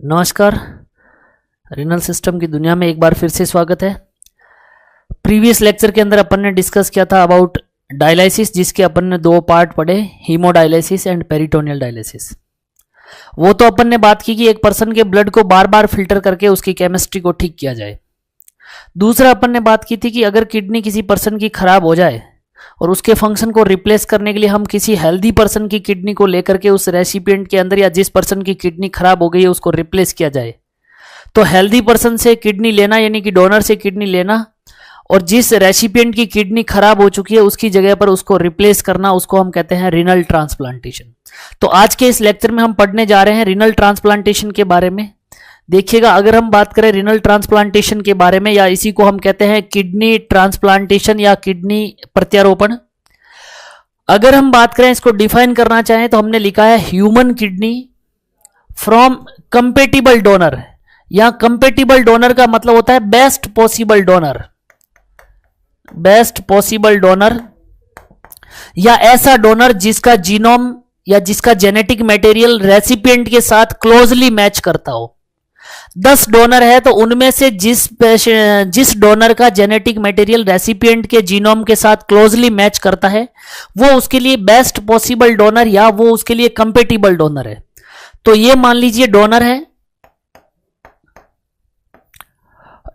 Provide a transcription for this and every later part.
नमस्कार। Renal system की दुनिया में एक बार फिर से स्वागत है। प्रीवियस लेक्चर के अंदर अपन ने डिस्कस किया था अबाउट डायलिसिस, जिसके अपन ने दो पार्ट पढ़े, हीमोडायलिसिस एंड पेरिटोनियल डायलिसिस। वो तो अपन ने बात की कि एक पर्सन के ब्लड को बार बार फिल्टर करके उसकी केमिस्ट्री को ठीक किया जाए। दूसरा अपन ने बात की थी कि अगर किडनी किसी पर्सन की खराब हो जाए और उसके फंक्शन को रिप्लेस करने के लिए हम किसी हेल्दी पर्सन की किडनी को लेकर के उस रेसिपिएंट के अंदर, या जिस पर्सन की किडनी खराब हो गई है उसको रिप्लेस किया जाए, तो हेल्दी पर्सन से किडनी लेना यानी कि डोनर से किडनी लेना, और जिस रेसिपिएंट की किडनी खराब हो चुकी है उसकी जगह पर उसको रिप्लेस करना, उसको हम कहते हैं रिनल ट्रांसप्लांटेशन। तो आज के इस लेक्चर में हम पढ़ने जा रहे हैं रिनल ट्रांसप्लांटेशन के बारे में। देखिएगा, अगर हम बात करें रिनल ट्रांसप्लांटेशन के बारे में, या इसी को हम कहते हैं किडनी ट्रांसप्लांटेशन या किडनी प्रत्यारोपण। अगर हम बात करें, इसको डिफाइन करना चाहें तो हमने लिखा है human kidney from compatible donor. या कंपेटिबल डोनर का मतलब होता है best possible donor, best possible donor, या ऐसा डोनर जिसका जीनोम या जिसका जेनेटिक मटेरियल रेसिपिएंट के साथ क्लोजली मैच करता हो। 10 डोनर है तो उनमें से जिस डोनर का जेनेटिक मटेरियल रेसिपिएंट के जीनोम के साथ क्लोजली मैच करता है वो उसके लिए बेस्ट पॉसिबल डोनर या वो उसके लिए कंपेटिबल डोनर है। तो ये मान लीजिए डोनर है,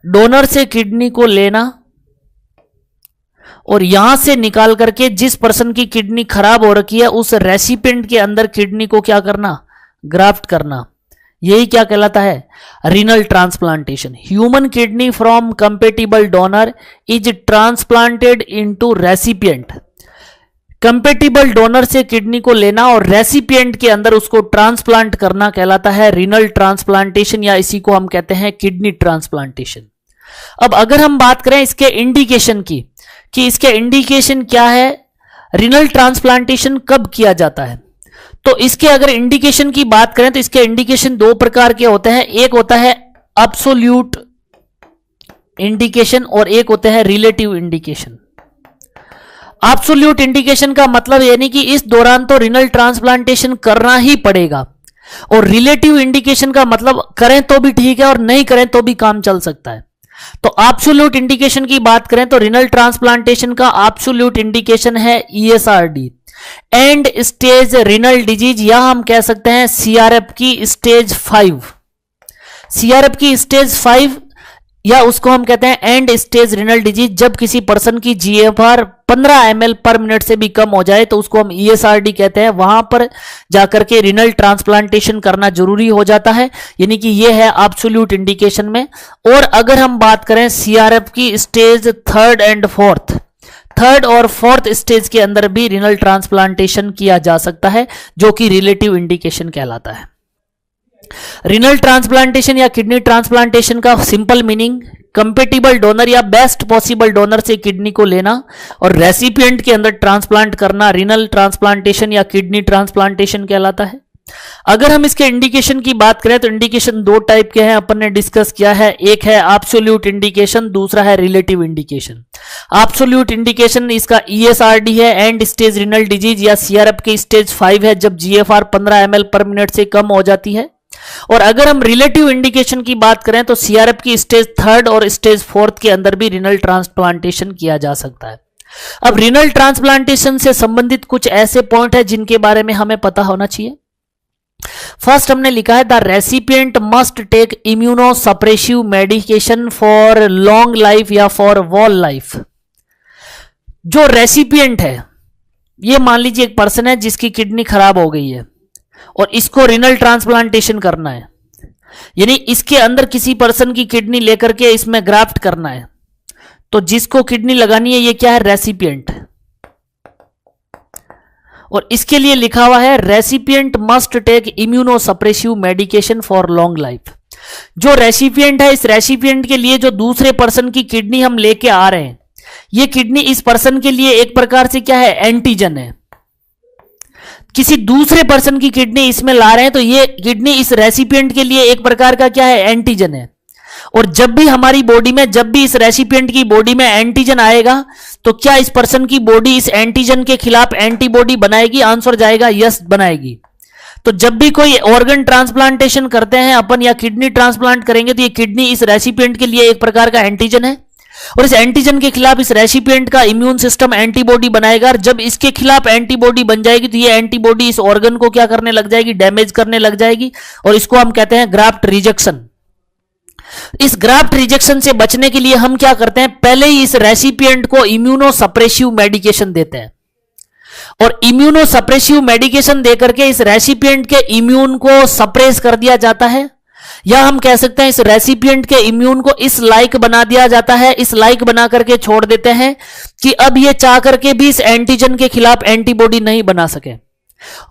डोनर से किडनी को लेना और यहां से निकाल करके जिस पर्सन की किडनी खराब हो रखी है उस रेसिपिएंट के अंदर किडनी को क्या करना, ग्राफ्ट करना। यही क्या कहलाता है, renal transplantation. Human kidney from compatible donor is transplanted into recipient. Compatible donor से किडनी को लेना और रेसिपिएंट के अंदर उसको ट्रांसप्लांट करना कहलाता है रीनल ट्रांसप्लांटेशन, या इसी को हम कहते हैं किडनी ट्रांसप्लांटेशन। अब अगर हम बात करें इसके इंडिकेशन की, कि इसके इंडिकेशन क्या है, रीनल ट्रांसप्लांटेशन कब किया जाता है, तो इसके अगर इंडिकेशन की बात करें तो इसके इंडिकेशन दो प्रकार के होते हैं। एक होता है एब्सोल्यूट इंडिकेशन और एक होते हैं रिलेटिव इंडिकेशन। एब्सोल्यूट इंडिकेशन का मतलब यानी कि इस दौरान तो रीनल ट्रांसप्लांटेशन करना ही पड़ेगा, और रिलेटिव इंडिकेशन का मतलब करें तो भी ठीक है और नहीं करें तो भी काम चल सकता है। तो एब्सोल्यूट इंडिकेशन की बात करें तो रीनल ट्रांसप्लांटेशन का एब्सोल्यूट इंडिकेशन है ESRD, and stage renal disease, या हम कह सकते हैं CRF की स्टेज 5। CRF की स्टेज 5 या उसको हम कहते हैं एंड स्टेज रीनल डिजीज। जब किसी पर्सन की GFR 15 ml पर मिनट से भी कम हो जाए तो उसको हम ESRD कहते हैं। वहां पर जाकर के रीनल ट्रांसप्लांटेशन करना जरूरी हो जाता है, यानी कि यह है एब्सोल्यूट इंडिकेशन में। और अगर हम बात करें CRF की stage 3rd and 4th, 3rd और 4th स्टेज के अंदर भी रीनल ट्रांसप्लांटेशन किया जा सकता है, जो कि रिलेटिव इंडिकेशन कहलाता है। रीनल ट्रांसप्लांटेशन या किडनी ट्रांसप्लांटेशन का सिंपल मीनिंग, कंपेटिबल डोनर या बेस्ट पॉसिबल डोनर से किडनी को लेना और रेसिपिएंट के अंदर ट्रांसप्लांट करना रीनल ट्रांसप्लांटेशन या किडनी ट्रांसप्लांटेशन कहलाता है। अगर हम इसके इंडिकेशन की बात करें तो इंडिकेशन दो टाइप के हैं, अपन ने डिस्कस किया है। एक है एब्सोल्यूट इंडिकेशन, दूसरा है रिलेटिव इंडिकेशन। एब्सोल्यूट इंडिकेशन इसका ESRD है, एंड स्टेज रीनल डिजीज, या CRF की स्टेज 5 है जब GFR 15 ml पर मिनट से कम हो जाती है। और अगर हम रिलेटिव इंडिकेशन की बात करें तो CRF की स्टेज 3rd और स्टेज 4th के अंदर भी रीनल ट्रांसप्लांटेशन किया जा सकता है। अब रीनल ट्रांसप्लांटेशन से संबंधित कुछ ऐसे पॉइंट है जिनके बारे में हमें पता होना चाहिए। फर्स्ट हमने लिखा है the recipient must take immunosuppressive medication for long life या फॉर वॉल लाइफ। जो रेसिपिएंट है, ये मान लीजिए एक पर्सन है जिसकी किडनी खराब हो गई है और इसको रीनल ट्रांसप्लांटेशन करना है, यानी इसके अंदर किसी पर्सन की किडनी लेकर के इसमें ग्राफ्ट करना है। तो जिसको किडनी लगानी है ये क्या है, रेसिपिएंट, और इसके लिए लिखा हुआ है recipient must take immunosuppressive medication for long life. जो रेसिपिएंट है, इस रेसिपिएंट के लिए जो दूसरे पर्सन की किडनी हम लेके आ रहे हैं, ये किडनी इस पर्सन के लिए एक प्रकार से क्या है, एंटीजन है। किसी दूसरे पर्सन की किडनी इसमें ला रहे हैं तो ये किडनी इस रेसिपिएंट के लिए एक प्रकार का क्या है, एंटीजन है। और जब भी हमारी बॉडी में, जब भी इस रेसिपिएंट की बॉडी में एंटीजन आएगा तो क्या इस पर्सन की बॉडी इस एंटीजन के खिलाफ एंटीबॉडी बनाएगी? आंसर जाएगा यस, बनाएगी। तो जब भी कोई ऑर्गन ट्रांसप्लांटेशन करते हैं अपन या किडनी ट्रांसप्लांट करेंगे तो ये किडनी इस रेसिपिएंट के लिए एक प्रकार का एंटीजन है और इस एंटीजन के खिलाफ इस रेसिपिएंट का इम्यून सिस्टम एंटीबॉडी बनाएगा और जब इसके खिलाफ एंटीबॉडी बन जाएगी तो ये एंटीबॉडी इस ऑर्गन को क्या करने लग जाएगी, डैमेज करने लग जाएगी और इसको हम कहते हैं ग्राफ्ट रिजेक्शन। इस ग्राफ्ट रिजेक्शन से बचने के लिए हम क्या करते हैं, पहले ही इस रेसिपिएंट को इम्यूनो सप्रेसिव मेडिकेशन देते हैं और इम्यूनो सप्रेसिव मेडिकेशन देकर के इस रेसिपिएंट के इम्यून को सप्रेस कर दिया जाता है, या हम कह सकते हैं इस रेसिपिएंट के इम्यून को इस लाइक बना दिया जाता है, इस लाइक बना करके छोड़ देते हैं कि अब ये चाह करके भी इस एंटीजन के खिलाफ एंटीबॉडी नहीं बना सके।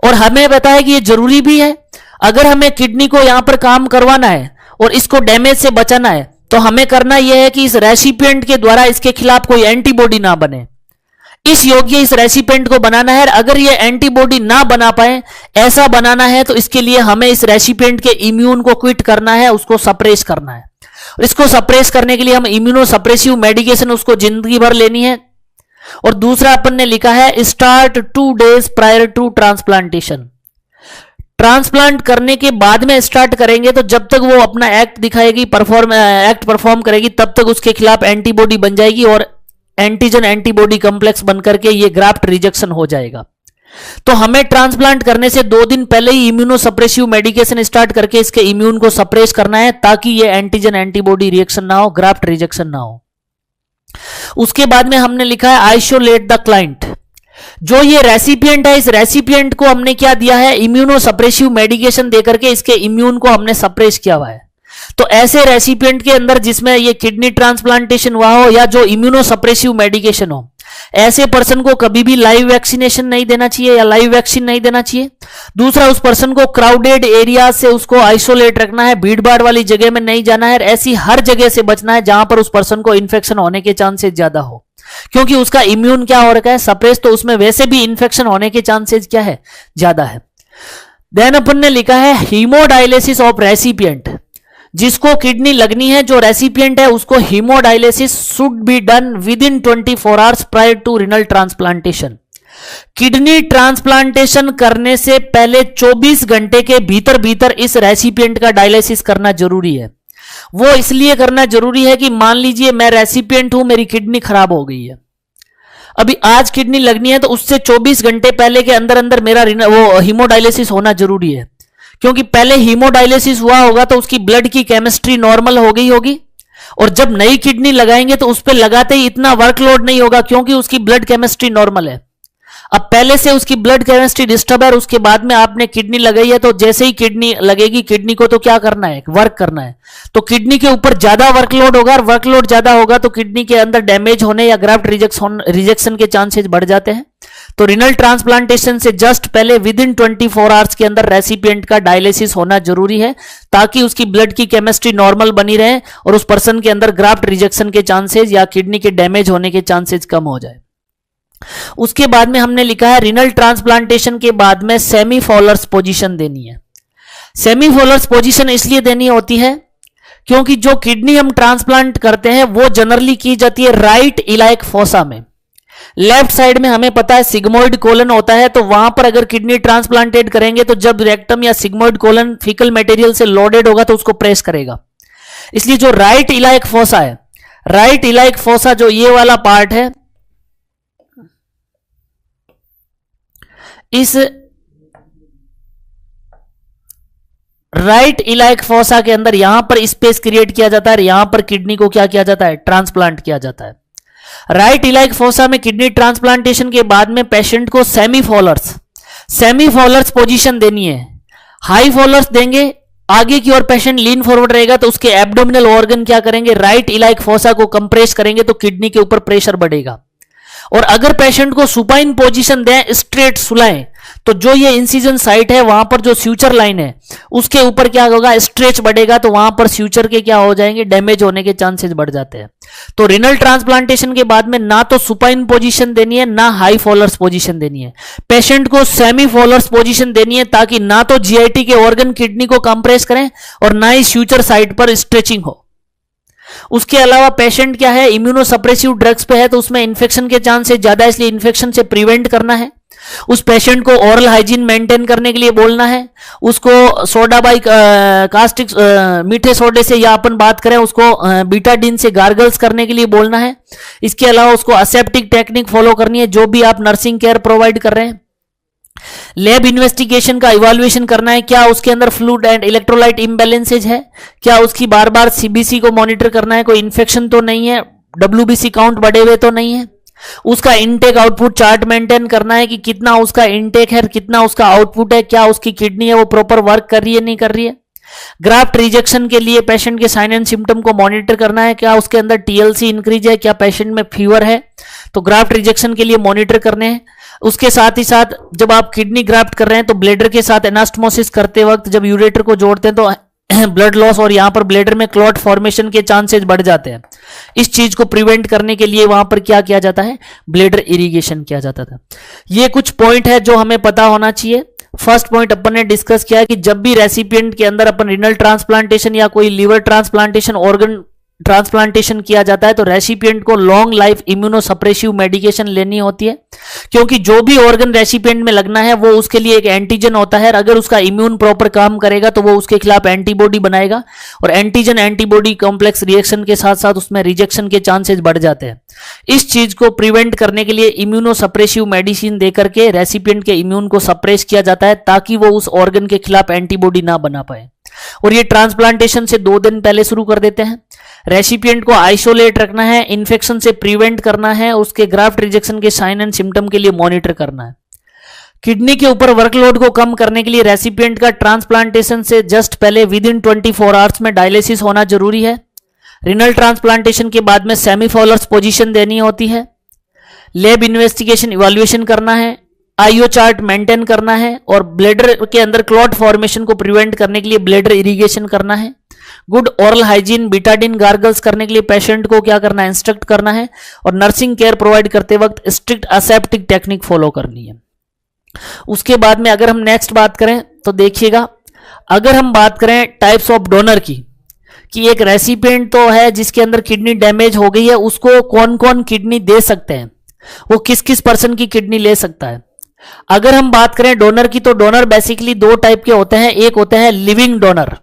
और हमें पता है कि ये जरूरी भी है, अगर हमें किडनी को यहां पर काम करवाना है और इसको डैमेज से बचाना है तो हमें करना यह है कि इस रेसिपिएंट के द्वारा इसके खिलाफ कोई एंटीबॉडी ना बने, इस योग्य इस रेसिपिएंट को बनाना है। अगर ये एंटीबॉडी ना बना पाए, ऐसा बनाना है तो इसके लिए हमें इस रेसिपिएंट के इम्यून को क्विट करना है, उसको सप्रेस करना है। और इसको सप्रेस करने के लिए हम इम्यूनो सप्रेसिव मेडिकेशन उसको जिंदगी भर लेनी है। और दूसरा अपन ने लिखा है start 2 days prior to transplantation. Transplant करने के बाद में स्टार्ट करेंगे तो जब तक वो अपना एक्ट दिखाएगी, एक्ट परफॉर्म करेगी, तब तक उसके खिलाफ एंटीबॉडी बन जाएगी और एंटीजन एंटीबॉडी कॉम्प्लेक्स बनकर के ये ग्राफ्ट रिजेक्शन हो जाएगा। तो हमें ट्रांसप्लांट करने से 2 दिन पहले ही इम्यूनो सप्रेसिव मेडिकेशन स्टार्ट करके इसके इम्यून को सप्रेस करना है ताकि ये एंटीजन एंटीबॉडी रिएक्शन ना हो, ग्राफ्ट रिजेक्शन ना हो। उसके बाद में हमने लिखा है आइसोलेट द क्लाइंट। जो ये रेसिपिएंट है, इस रेसिपिएंट को हमने क्या दिया है, इम्यूनो सप्रेसिव मेडिकेशन देकर के इसके इम्यून को हमने सप्रेस किया हुआ है। तो ऐसे रेसिपिएंट के अंदर जिसमें ये किडनी ट्रांसप्लांटेशन हुआ हो या जो इम्यूनो सप्रेसिव मेडिकेशन हो, ऐसे पर्सन को कभी भी लाइव वैक्सीनेशन नहीं देना चाहिए या लाइव वैक्सीन नहीं देना चाहिए। दूसरा, उस पर्सन को क्राउडेड एरिया से उसको आइसोलेट रखना है, भीड़ भाड़ वाली जगह में नहीं जाना है, ऐसी हर जगह से बचना है जहां पर उस पर्सन को इन्फेक्शन होने के चांसेस ज्यादा हो, क्योंकि उसका इम्यून क्या हो रखा है, सप्रेस, तो उसमें वैसे भी इन्फेक्शन होने के चांसेस क्या है, ज्यादा है। देन अपन ने लिखा है हीमोडायलिसिस ऑफ रेसिपिएंट। जिसको किडनी लगनी है, जो रेसिपिएंट है, उसको haemodialysis should be done within 24 hours prior to renal transplantation. Kidney transplantation करने से पहले 24 घंटे के भीतर भीतर इस रेसिपिएंट का डायलिसिस करना जरूरी है। वो इसलिए करना जरूरी है कि मान लीजिए मैं रेसिपिएंट हूं, मेरी किडनी खराब हो गई है, अभी आज किडनी लगनी है, तो उससे 24 घंटे पहले के अंदर अंदर मेरा वो हीमोडायलिसिस होना जरूरी है, क्योंकि पहले हीमोडायलिसिस हुआ होगा तो उसकी ब्लड की केमिस्ट्री नॉर्मल हो गई होगी और जब नई किडनी लगाएंगे तो उस पर लगाते ही इतना वर्कलोड नहीं होगा क्योंकि उसकी ब्लड केमिस्ट्री नॉर्मल है। अब पहले से उसकी ब्लड केमिस्ट्री डिस्टर्ब है और उसके बाद में आपने किडनी लगाई है, तो जैसे ही किडनी लगेगी, किडनी को तो क्या करना है, वर्क करना है, तो किडनी के ऊपर ज्यादा वर्कलोड होगा और वर्कलोड ज्यादा होगा तो किडनी के अंदर डैमेज होने या ग्राफ्ट रिजेक्शन के चांसेस बढ़ जाते हैं। तो रिनल ट्रांसप्लांटेशन से जस्ट पहले विद इन 24 आवर्स के अंदर रेसिपिएंट का डायलिसिस होना जरूरी है ताकि उसकी ब्लड की केमिस्ट्री नॉर्मल बनी रहे और उस पर्सन के अंदर ग्राफ्ट रिजेक्शन के चांसेस या किडनी के डैमेज होने के चांसेस कम हो जाए। उसके बाद में हमने लिखा है रिनल ट्रांसप्लांटेशन के बाद में सेमीफॉलर्स पोजीशन देनी है। सेमीफॉलर्स पोजीशन इसलिए देनी होती है क्योंकि जो किडनी हम ट्रांसप्लांट करते हैं वो जनरली की जाती है राइट इलाइक फोसा में। लेफ्ट साइड में हमें पता है सिग्मोइड कोलन होता है, तो वहां पर अगर किडनी ट्रांसप्लांटेड करेंगे तो जब रेक्टम या सिग्मोइड कोलन फीकल मटेरियल से लोडेड होगा तो उसको प्रेस करेगा। इसलिए जो राइट इलाइक फोसा है, राइट इलाइक फोसा जो ये वाला पार्ट है, इस राइट इलाइक फोसा के अंदर यहां पर स्पेस क्रिएट किया जाता है, यहां पर किडनी को क्या किया जाता है, ट्रांसप्लांट किया जाता है। राइट इलाइक फोसा में किडनी ट्रांसप्लांटेशन के बाद में पेशेंट को सेमीफॉलर्स पोजीशन देनी है। हाई फॉलर्स देंगे, आगे की ओर पेशेंट लीन फॉरवर्ड रहेगा तो उसके एब्डोमिनल ऑर्गन क्या करेंगे, राइट इलाइक फोसा को कंप्रेस करेंगे तो किडनी के ऊपर प्रेशर बढ़ेगा। और अगर पेशेंट को सुपाइन पोजीशन दें, स्ट्रेट सुलाएं, तो जो ये इंसिजन साइट है वहां पर जो स्यूचर लाइन है उसके ऊपर क्या होगा, स्ट्रेच बढ़ेगा, तो वहां पर स्यूचर के क्या हो जाएंगे, डैमेज होने के चांसेस बढ़ जाते हैं। तो रिनल ट्रांसप्लांटेशन के बाद में ना तो सुपाइन पोजीशन देनी है ना हाई फॉलर्स पोजीशन देनी है, पेशेंट को सेमी फॉलर्स पोजीशन देनी है ताकि ना तो जीआईटी के ऑर्गन किडनी को कंप्रेस करें और ना ही स्यूचर साइट पर स्ट्रेचिंग हो। उसके अलावा पेशेंट क्या है, इम्यूनो सप्रेसिव ड्रग्स पे है तो उसमें इन्फेक्शन के चांसेस ज्यादा है, इसलिए इन्फेक्शन से प्रिवेंट करना है। उस पेशेंट को ओरल हाइजीन मेंटेन करने के लिए बोलना है, उसको सोडा बाई कास्टिक मीठे सोडे से, या अपन बात करें उसको बीटाडीन से गार्गल्स करने के लिए बोलना है। इसके अलावा उसको असेप्टिक टेक्निक फॉलो करनी है जो भी आप नर्सिंग केयर प्रोवाइड कर रहे हैं। लैब इन्वेस्टिगेशन का इवैल्यूएशन करना है, क्या उसके अंदर फ्लूइड एंड इलेक्ट्रोलाइट इम्बैलेंसेज है, क्या उसकी बार बार सीबीसी को मॉनिटर करना है, कोई इन्फेक्शन तो नहीं है, डब्ल्यूबीसी काउंट बढ़े हुए तो नहीं है। उसका इनटेक आउटपुट चार्ट मेंटेन करना है कि कितना उसका इनटेक है, कितना उसका आउटपुट है, क्या उसकी किडनी है वो प्रॉपर वर्क कर रही है नहीं कर रही है। ग्राफ्ट रिजेक्शन के लिए पेशेंट के साइन एंड सिम्टम को मॉनिटर करना है, क्या उसके अंदर टीएलसी इंक्रीज है, क्या पेशेंट में फीवर है, तो ग्राफ्ट रिजेक्शन के लिए मॉनिटर करने हैं। उसके साथ ही साथ जब आप किडनी ग्राफ्ट कर रहे हैं तो ब्लेडर के साथ एनास्टमोसिस करते वक्त जब यूरेटर को जोड़ते हैं तो ब्लड लॉस और यहां पर ब्लेडर में क्लॉट फॉर्मेशन के चांसेस बढ़ जाते हैं। इस चीज को प्रिवेंट करने के लिए वहां पर क्या किया जाता है, ब्लेडर इरिगेशन किया जाता था। ये कुछ पॉइंट है जो हमें पता होना चाहिए। फर्स्ट पॉइंट अपन ने डिस्कस किया कि जब भी रेसिपिएंट के अंदर अपन रिनल ट्रांसप्लांटेशन या कोई लीवर ट्रांसप्लांटेशन, ऑर्गन ट्रांसप्लांटेशन किया जाता है तो रेसिपिएंट को लॉन्ग लाइफ इम्यूनोसप्रेसिव मेडिकेशन लेनी होती है, क्योंकि जो भी ऑर्गन रेसिपिएंट में लगना है वो उसके लिए एक एंटीजन होता है। अगर उसका इम्यून प्रॉपर काम करेगा तो वो उसके खिलाफ एंटीबॉडी बनाएगा और एंटीजन एंटीबॉडी कॉम्प्लेक्स रिएक्शन के साथ साथ उसमें रिजेक्शन के चांसेस बढ़ जाते हैं। इस चीज को प्रिवेंट करने के लिए इम्यूनोसप्रेसिव मेडिसिन देकर के रेसिपिएंट के इम्यून को सप्रेस किया जाता है ताकि वो उस ऑर्गन के खिलाफ एंटीबॉडी ना बना पाए। और ये ट्रांसप्लांटेशन से 2 दिन पहले शुरू कर देते हैं। रेसिपिएंट को आइसोलेट रखना है, इन्फेक्शन से प्रिवेंट करना है, उसके ग्राफ्ट रिजेक्शन के साइन एंड सिम्टम के लिए मॉनिटर करना है। किडनी के ऊपर वर्कलोड को कम करने के लिए रेसिपिएंट का ट्रांसप्लांटेशन से जस्ट पहले विद इन 24 आवर्स में डायलिसिस होना जरूरी है। रिनल ट्रांसप्लांटेशन के बाद में सेमीफॉलर्स पोजीशन देनी होती है। लैब इन्वेस्टिगेशन इवैल्यूएशन करना है, आईओ चार्ट मेंटेन करना है और ब्लेडर के अंदर क्लॉट फॉर्मेशन को प्रिवेंट करने के लिए ब्लेडर इरिगेशन करना है। Good oral hygiene, Betadine gargles करने के लिए पेशेंट को क्या करना है, इंस्ट्रक्ट करना है और नर्सिंग केयर प्रोवाइड करते वक्त स्ट्रिक्ट असेप्टिक टेक्निक फॉलो करनी है। उसके बाद में अगर हम नेक्स्ट बात करें तो देखिएगा, अगर हम बात करें टाइप्स ऑफ डोनर की, कि एक रेसिपिएंट तो है जिसके अंदर किडनी डैमेज हो गई है, उसको कौन कौन किडनी दे सकते हैं, वो किस किस पर्सन की किडनी ले सकता है। अगर हम बात करें डोनर की तो डोनर बेसिकली 2 टाइप के होते हैं, एक होते हैं लिविंग डोनर,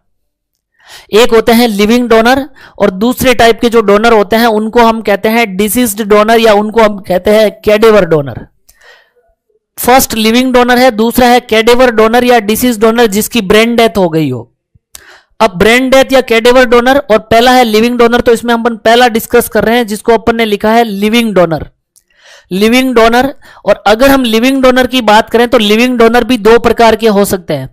एक होते हैं लिविंग डोनर और दूसरे टाइप के जो डोनर होते हैं उनको हम कहते हैं डिसीज्ड डोनर या उनको हम कहते हैं cadaver donor. First living donor है, दूसरा है कैडेवर डोनर या डिसीज डोनर जिसकी ब्रेन डेथ हो गई हो। अब ब्रेन डेथ या कैडेवर डोनर और पहला है लिविंग डोनर, तो इसमें अपन पहला डिस्कस कर रहे हैं जिसको अपन ने लिखा है लिविंग डोनर। लिविंग डोनर, और अगर हम लिविंग डोनर की बात करें तो लिविंग डोनर भी 2 प्रकार के हो सकते हैं।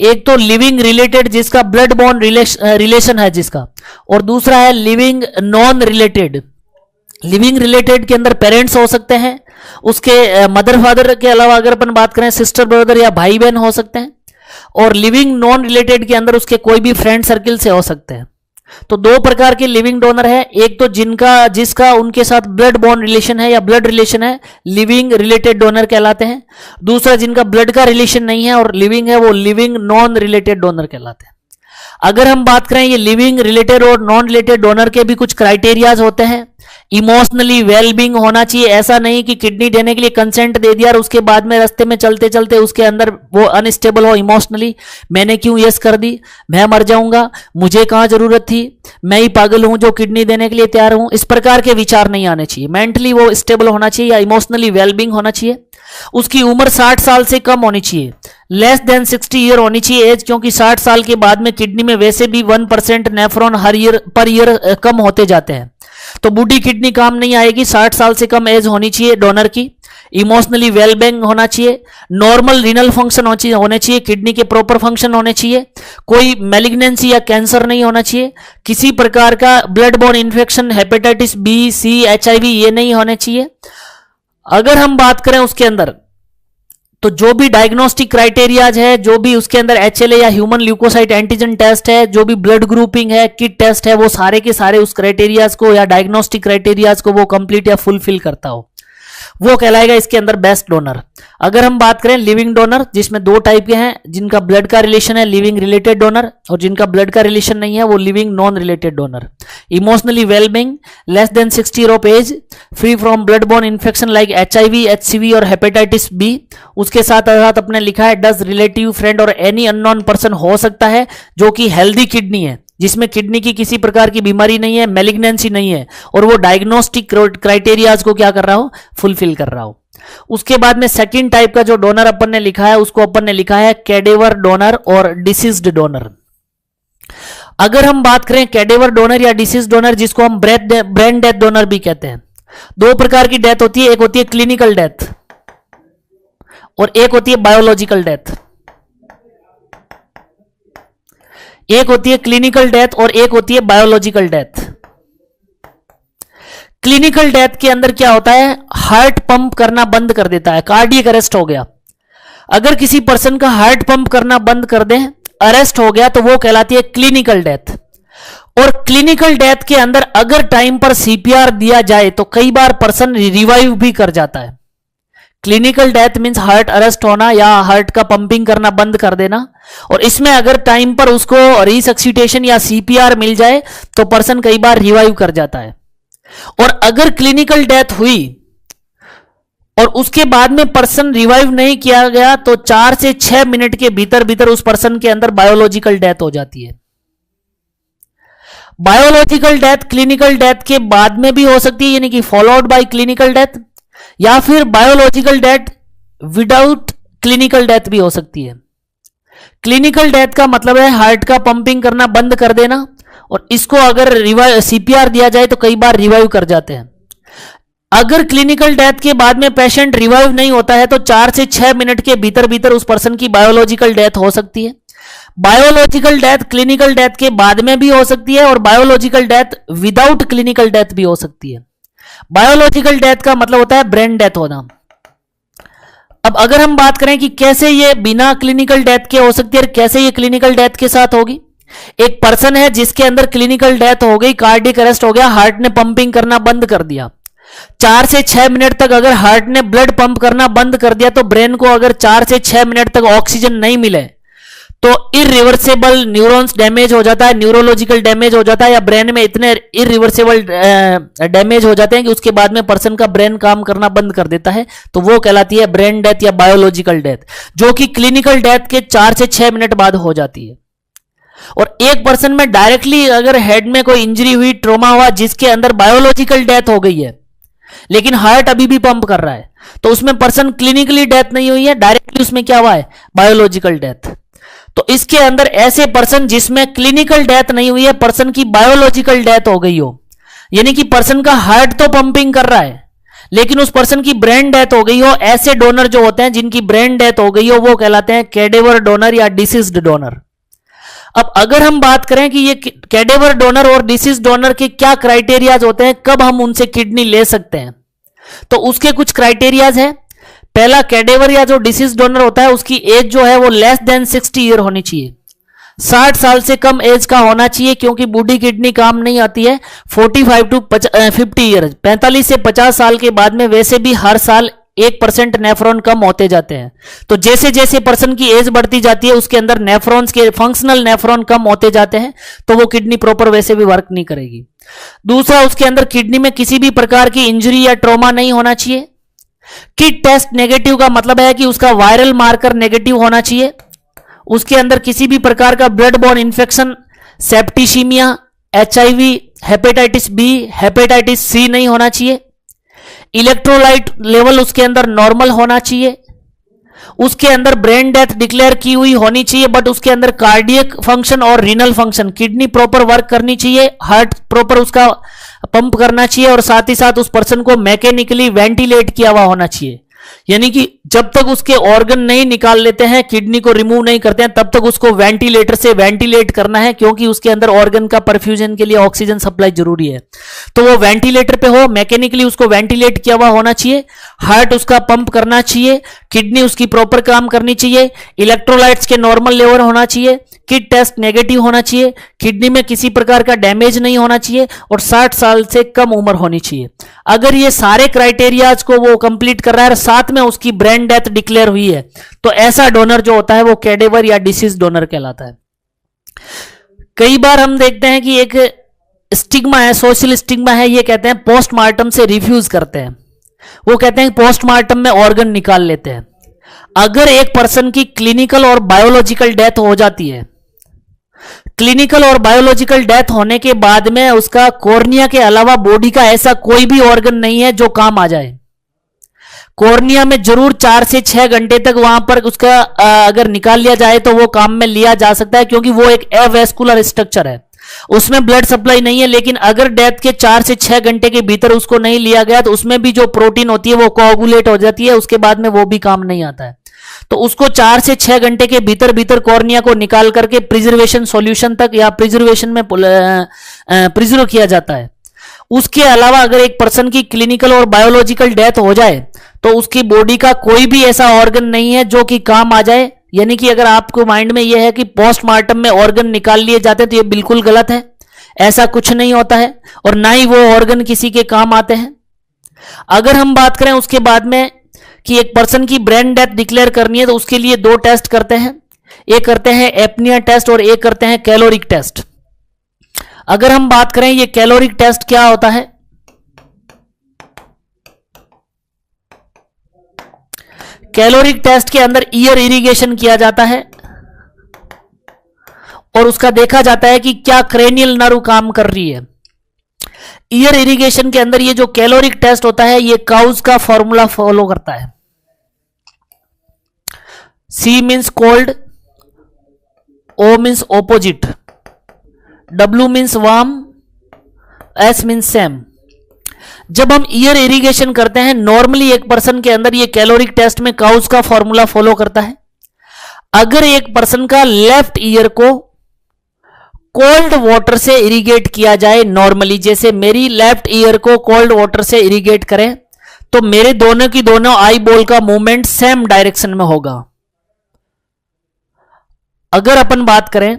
एक तो लिविंग रिलेटेड जिसका ब्लड बॉर्न रिलेशन है जिसका, और दूसरा है living non related. Living related के अंदर पेरेंट्स हो सकते हैं, उसके मदर फादर के अलावा अगर अपन बात करें सिस्टर ब्रदर या भाई बहन हो सकते हैं, और लिविंग नॉन रिलेटेड के अंदर उसके कोई भी फ्रेंड सर्किल से हो सकते हैं। तो 2 प्रकार के लिविंग डोनर है, एक तो जिसका उनके साथ ब्लड बॉर्न रिलेशन है या ब्लड रिलेशन है, लिविंग रिलेटेड डोनर कहलाते हैं। दूसरा जिनका ब्लड का रिलेशन नहीं है और लिविंग है, वो लिविंग नॉन रिलेटेड डोनर कहलाते हैं। अगर हम बात करें ये लिविंग रिलेटेड और नॉन रिलेटेड डोनर के भी कुछ क्राइटेरियाज होते हैं। इमोशनली वेलबींग होना चाहिए, ऐसा नहीं कि किडनी देने के लिए कंसेंट दे दिया और उसके बाद में रास्ते में चलते चलते उसके अंदर वो अनस्टेबल हो इमोशनली, मैंने क्यों यस कर दी, मैं मर जाऊंगा, मुझे कहां जरूरत थी, मैं ही पागल हूं जो किडनी देने के लिए तैयार हूं, इस प्रकार के विचार नहीं आने चाहिए। मेंटली वो स्टेबल होना चाहिए या इमोशनली वेलबींग होना चाहिए। उसकी उम्र 60 साल से कम होनी चाहिए, लेस देन 60 ईयर होनी चाहिए एज, क्योंकि 60 साल के बाद में किडनी में वैसे भी 1% नेफ्रॉन पर ईयर कम होते जाते हैं, तो बूढ़ी किडनी काम नहीं आएगी। 60 साल से कम एज होनी चाहिए डोनर की। इमोशनली वेलबींग होना चाहिए, नॉर्मल रीनल फंक्शन होने चाहिए, किडनी के प्रॉपर फंक्शन होने चाहिए, कोई मैलिग्नेंसी या कैंसर नहीं होना चाहिए, किसी प्रकार का blood borne infection, hepatitis B, C, HIV ये नहीं होने चाहिए। अगर हम बात करें उसके अंदर तो जो भी डायग्नोस्टिक क्राइटेरियाज है, जो भी उसके अंदर HLA या ह्यूमन ल्यूकोसाइट एंटीजन टेस्ट है, जो भी ब्लड ग्रुपिंग है, किट टेस्ट है, वो सारे के सारे उस क्राइटेरियाज को या डायग्नोस्टिक क्राइटेरियाज को वो कंप्लीट या फुलफिल करता हो। वो कहलाएगा इसके अंदर बेस्ट डोनर। अगर हम बात करें लिविंग डोनर, जिसमें दो टाइप के हैं, जिनका ब्लड का रिलेशन है लिविंग रिलेटेड डोनर, और जिनका ब्लड का रिलेशन नहीं है वो living non related donor. Emotionally wellbeing, less than 60 year of age, free from blood borne infection like HIV, HCV और हेपेटाइटिस बी। उसके साथ साथ अपने लिखा है डज रिलेटिव, फ्रेंड और एनी अननोन पर्सन हो सकता है जो कि हेल्दी किडनी है, जिसमें किडनी की किसी प्रकार की बीमारी नहीं है, मैलिग्नेंसी नहीं है, और वो डायग्नोस्टिक क्राइटेरियाज को क्या कर रहा हो, फुलफिल कर रहा हो। उसके बाद में सेकंड टाइप का जो डोनर अपन ने लिखा है उसको अपन ने लिखा है कैडेवर डोनर और डिसीज्ड डोनर। अगर हम बात करें कैडेवर डोनर या डिसीज डोनर, जिसको हम ब्रेन डेथ डोनर भी कहते हैं, दो प्रकार की डेथ होती है, एक होती है क्लिनिकल डेथ और एक होती है बायोलॉजिकल डेथ। एक होती है क्लिनिकल डेथ और एक होती है बायोलॉजिकल डेथ। क्लिनिकल डेथ के अंदर क्या होता है, हार्ट पंप करना बंद कर देता है, कार्डियक अरेस्ट हो गया। अगर किसी पर्सन का हार्ट पंप करना बंद कर दे, अरेस्ट हो गया, तो वो कहलाती है क्लिनिकल डेथ। और क्लिनिकल डेथ के अंदर अगर टाइम पर CPR दिया जाए तो कई बार पर्सन रिवाइव भी कर जाता है। Clinical death means heart arrest होना या हार्ट का पंपिंग करना बंद कर देना, और इसमें अगर टाइम पर उसको रिसक्सिटेशन या CPR मिल जाए तो पर्सन कई बार रिवाइव कर जाता है। और अगर क्लिनिकल डेथ हुई और उसके बाद में पर्सन रिवाइव नहीं किया गया तो 4 से 6 मिनट के भीतर भीतर उस पर्सन के अंदर बायोलॉजिकल डेथ हो जाती है। बायोलॉजिकल डेथ क्लिनिकल डेथ के बाद में भी हो सकती है, यानी कि फॉलोड बाय क्लिनिकल डेथ, या फिर biological death without clinical death भी हो सकती है। क्लिनिकल डेथ का मतलब है हार्ट का पंपिंग करना बंद कर देना, और इसको अगर CPR दिया जाए तो कई बार रिवाइव कर जाते हैं। अगर क्लिनिकल डेथ के बाद में पेशेंट रिवाइव नहीं होता है तो 4 से 6 मिनट के भीतर भीतर उस पर्सन की बायोलॉजिकल डेथ हो सकती है। बायोलॉजिकल डेथ क्लिनिकल डेथ के बाद में भी हो सकती है और biological death without clinical death भी हो सकती है। बायोलॉजिकल डेथ का मतलब होता है ब्रेन डेथ होना। अब अगर हम बात करें कि कैसे ये बिना क्लिनिकल डेथ के हो सकती है और कैसे ये क्लिनिकल डेथ के साथ होगी, एक पर्सन है जिसके अंदर क्लिनिकल डेथ हो गई, कार्डियक अरेस्ट हो गया, हार्ट ने पंपिंग करना बंद कर दिया, 4 से 6 मिनट तक अगर हार्ट ने ब्लड पंप करना बंद कर दिया तो ब्रेन को अगर 4 से 6 मिनट तक ऑक्सीजन नहीं मिले तो इरिवर्सिबल न्यूरॉन्स डैमेज हो जाता है, न्यूरोलॉजिकल डैमेज हो जाता है, या ब्रेन में इतने इरिवर्सिबल डैमेज हो जाते हैं कि उसके बाद में पर्सन का ब्रेन काम करना बंद कर देता है, तो वो कहलाती है ब्रेन डेथ या बायोलॉजिकल डेथ, जो कि क्लिनिकल डेथ के 4 से 6 मिनट बाद हो जाती है। और एक पर्सन में डायरेक्टली अगर हेड में कोई इंजरी हुई, ट्रॉमा हुआ, जिसके अंदर बायोलॉजिकल डेथ हो गई है लेकिन हार्ट अभी भी पंप कर रहा है, तो उसमें पर्सन क्लिनिकली डेथ नहीं हुई है, डायरेक्टली उसमें क्या हुआ है, बायोलॉजिकल डेथ। तो इसके अंदर ऐसे पर्सन जिसमें क्लिनिकल डेथ नहीं हुई है, पर्सन की बायोलॉजिकल डेथ हो गई हो, यानी कि पर्सन का हार्ट तो पंपिंग कर रहा है लेकिन उस पर्सन की ब्रेन डेथ हो गई हो, ऐसे डोनर जो होते हैं जिनकी ब्रेन डेथ हो गई हो वो कहलाते हैं कैडेवर डोनर या डिसीज्ड डोनर। अब अगर हम बात करें कि ये कैडेवर डोनर और डिसीज डोनर के क्या क्राइटेरियाज होते हैं, कब हम उनसे किडनी ले सकते हैं, तो उसके कुछ क्राइटेरियाज है। पहला, कैडेवर या जो डिसीज डोनर होता है उसकी एज जो है वो लेस देन 60 ईयर होनी चाहिए, 60 साल से कम एज का होना चाहिए, क्योंकि बूढ़ी किडनी काम नहीं आती है। 45 टू 50 ईयर, 45 से 50 साल के बाद में वैसे भी हर साल 1% नेफ्रॉन कम होते जाते हैं, तो जैसे जैसे पर्सन की एज बढ़ती जाती है उसके अंदर नेफ्रॉन्स के फंक्शनल नेफ्रॉन कम होते जाते हैं, तो वो किडनी प्रॉपर वैसे भी वर्क नहीं करेगी। दूसरा, उसके अंदर किडनी में किसी भी प्रकार की इंजरी या ट्रॉमा नहीं होना चाहिए। किट टेस्ट नेगेटिव का मतलब है कि उसका वायरल मार्कर नेगेटिव होना चाहिए, उसके अंदर किसी भी प्रकार का blood borne infection, septicaemia, HIV, hepatitis B, hepatitis C नहीं होना चाहिए। इलेक्ट्रोलाइट लेवल उसके अंदर नॉर्मल होना चाहिए। उसके अंदर ब्रेन डेथ डिक्लेयर की हुई होनी चाहिए, बट उसके अंदर कार्डियक फंक्शन और renal function, kidney proper work करनी चाहिए, हार्ट प्रॉपर उसका पंप करना चाहिए, और साथ ही साथ उस पर्सन को मैकेनिकली वेंटिलेट किया हुआ होना चाहिए। यानी कि जब तक उसके ऑर्गन नहीं निकाल लेते हैं, किडनी को रिमूव नहीं करते हैं, तब तक उसको वेंटिलेटर से वेंटिलेट करना है, क्योंकि उसके अंदर ऑर्गन का परफ्यूजन के लिए ऑक्सीजन सप्लाई जरूरी है। तो वो वेंटिलेटर पे हो, मैकेनिकली उसको वेंटिलेट किया हुआ होना चाहिए, हार्ट उसका पंप करना चाहिए, किडनी उसकी प्रॉपर काम करनी चाहिए, इलेक्ट्रोलाइट्स के नॉर्मल लेवल होना चाहिए, किड टेस्ट नेगेटिव होना चाहिए, किडनी में किसी प्रकार का डैमेज नहीं होना चाहिए और 60 साल से कम उम्र होनी चाहिए। अगर ये सारे क्राइटेरियाज को वो कंप्लीट कर रहा है, साथ में उसकी ब्रेन डेथ डिक्लेयर हुई है, तो ऐसा डोनर जो होता है वो कैडेवर या डिसीज डोनर कहलाता है। कई बार हम देखते हैं कि एक स्टिग्मा है, सोशल स्टिग्मा है, ये कहते हैं पोस्टमार्टम से रिफ्यूज करते हैं। वो कहते हैं पोस्टमार्टम में ऑर्गन निकाल लेते हैं। अगर एक पर्सन की क्लिनिकल और बायोलॉजिकल डेथ हो जाती है, क्लिनिकल और बायोलॉजिकल डेथ होने के बाद में उसका कॉर्निया के अलावा बॉडी का ऐसा कोई भी ऑर्गन नहीं है जो काम आ जाए। कॉर्निया में जरूर 4 से 6 घंटे तक वहां पर उसका अगर निकाल लिया जाए तो वो काम में लिया जा सकता है, क्योंकि वो एक एवेस्कुलर स्ट्रक्चर है, उसमें ब्लड सप्लाई नहीं है। लेकिन अगर डेथ के 4 से 6 घंटे के भीतर उसको नहीं लिया गया तो उसमें भी जो प्रोटीन होती है वो कोआगुलेट हो जाती है, उसके बाद में वो भी काम नहीं आता है। तो उसको 4 से 6 घंटे के भीतर कॉर्निया को निकाल करके प्रिजर्वेशन सॉल्यूशन तक या प्रिजर्वेशन में प्रिजर्व किया जाता है। उसके अलावा अगर एक पर्सन की क्लिनिकल और बायोलॉजिकल डेथ हो जाए तो उसकी बॉडी का कोई भी ऐसा ऑर्गन नहीं है जो कि काम आ जाए। यानी कि अगर आपको माइंड में यह है कि पोस्टमार्टम में ऑर्गन निकाल लिए जाते हैं तो यह बिल्कुल गलत है, ऐसा कुछ नहीं होता है और ना ही वो ऑर्गन किसी के काम आते हैं। अगर हम बात करें उसके बाद में कि एक पर्सन की ब्रेन डेथ डिक्लेयर करनी है तो उसके लिए 2 टेस्ट करते हैं, एक करते हैं एपनिया टेस्ट और एक करते हैं कैलोरिक टेस्ट। अगर हम बात करें ये कैलोरिक टेस्ट क्या होता है, कैलोरिक टेस्ट के अंदर ईयर इरिगेशन किया जाता है और उसका देखा जाता है कि क्या क्रेनियल नर्व काम कर रही है। ईयर इरिगेशन के अंदर ये जो कैलोरिक टेस्ट होता है ये काउज का फॉर्मूला फॉलो करता है। C means cold, O means opposite, W means warm, S means same. जब हम ईयर इरिगेशन करते हैं नॉर्मली एक पर्सन के अंदर ये कैलोरिक टेस्ट में काउज का फॉर्मूला फॉलो करता है। अगर एक पर्सन का लेफ्ट ईयर को कोल्ड वाटर से इरिगेट किया जाए नॉर्मली, जैसे मेरी लेफ्ट ईयर को कोल्ड वाटर से इरिगेट करें तो मेरे दोनों की दोनों आई बॉल का मूवमेंट सेम डायरेक्शन में होगा। अगर अपन बात करें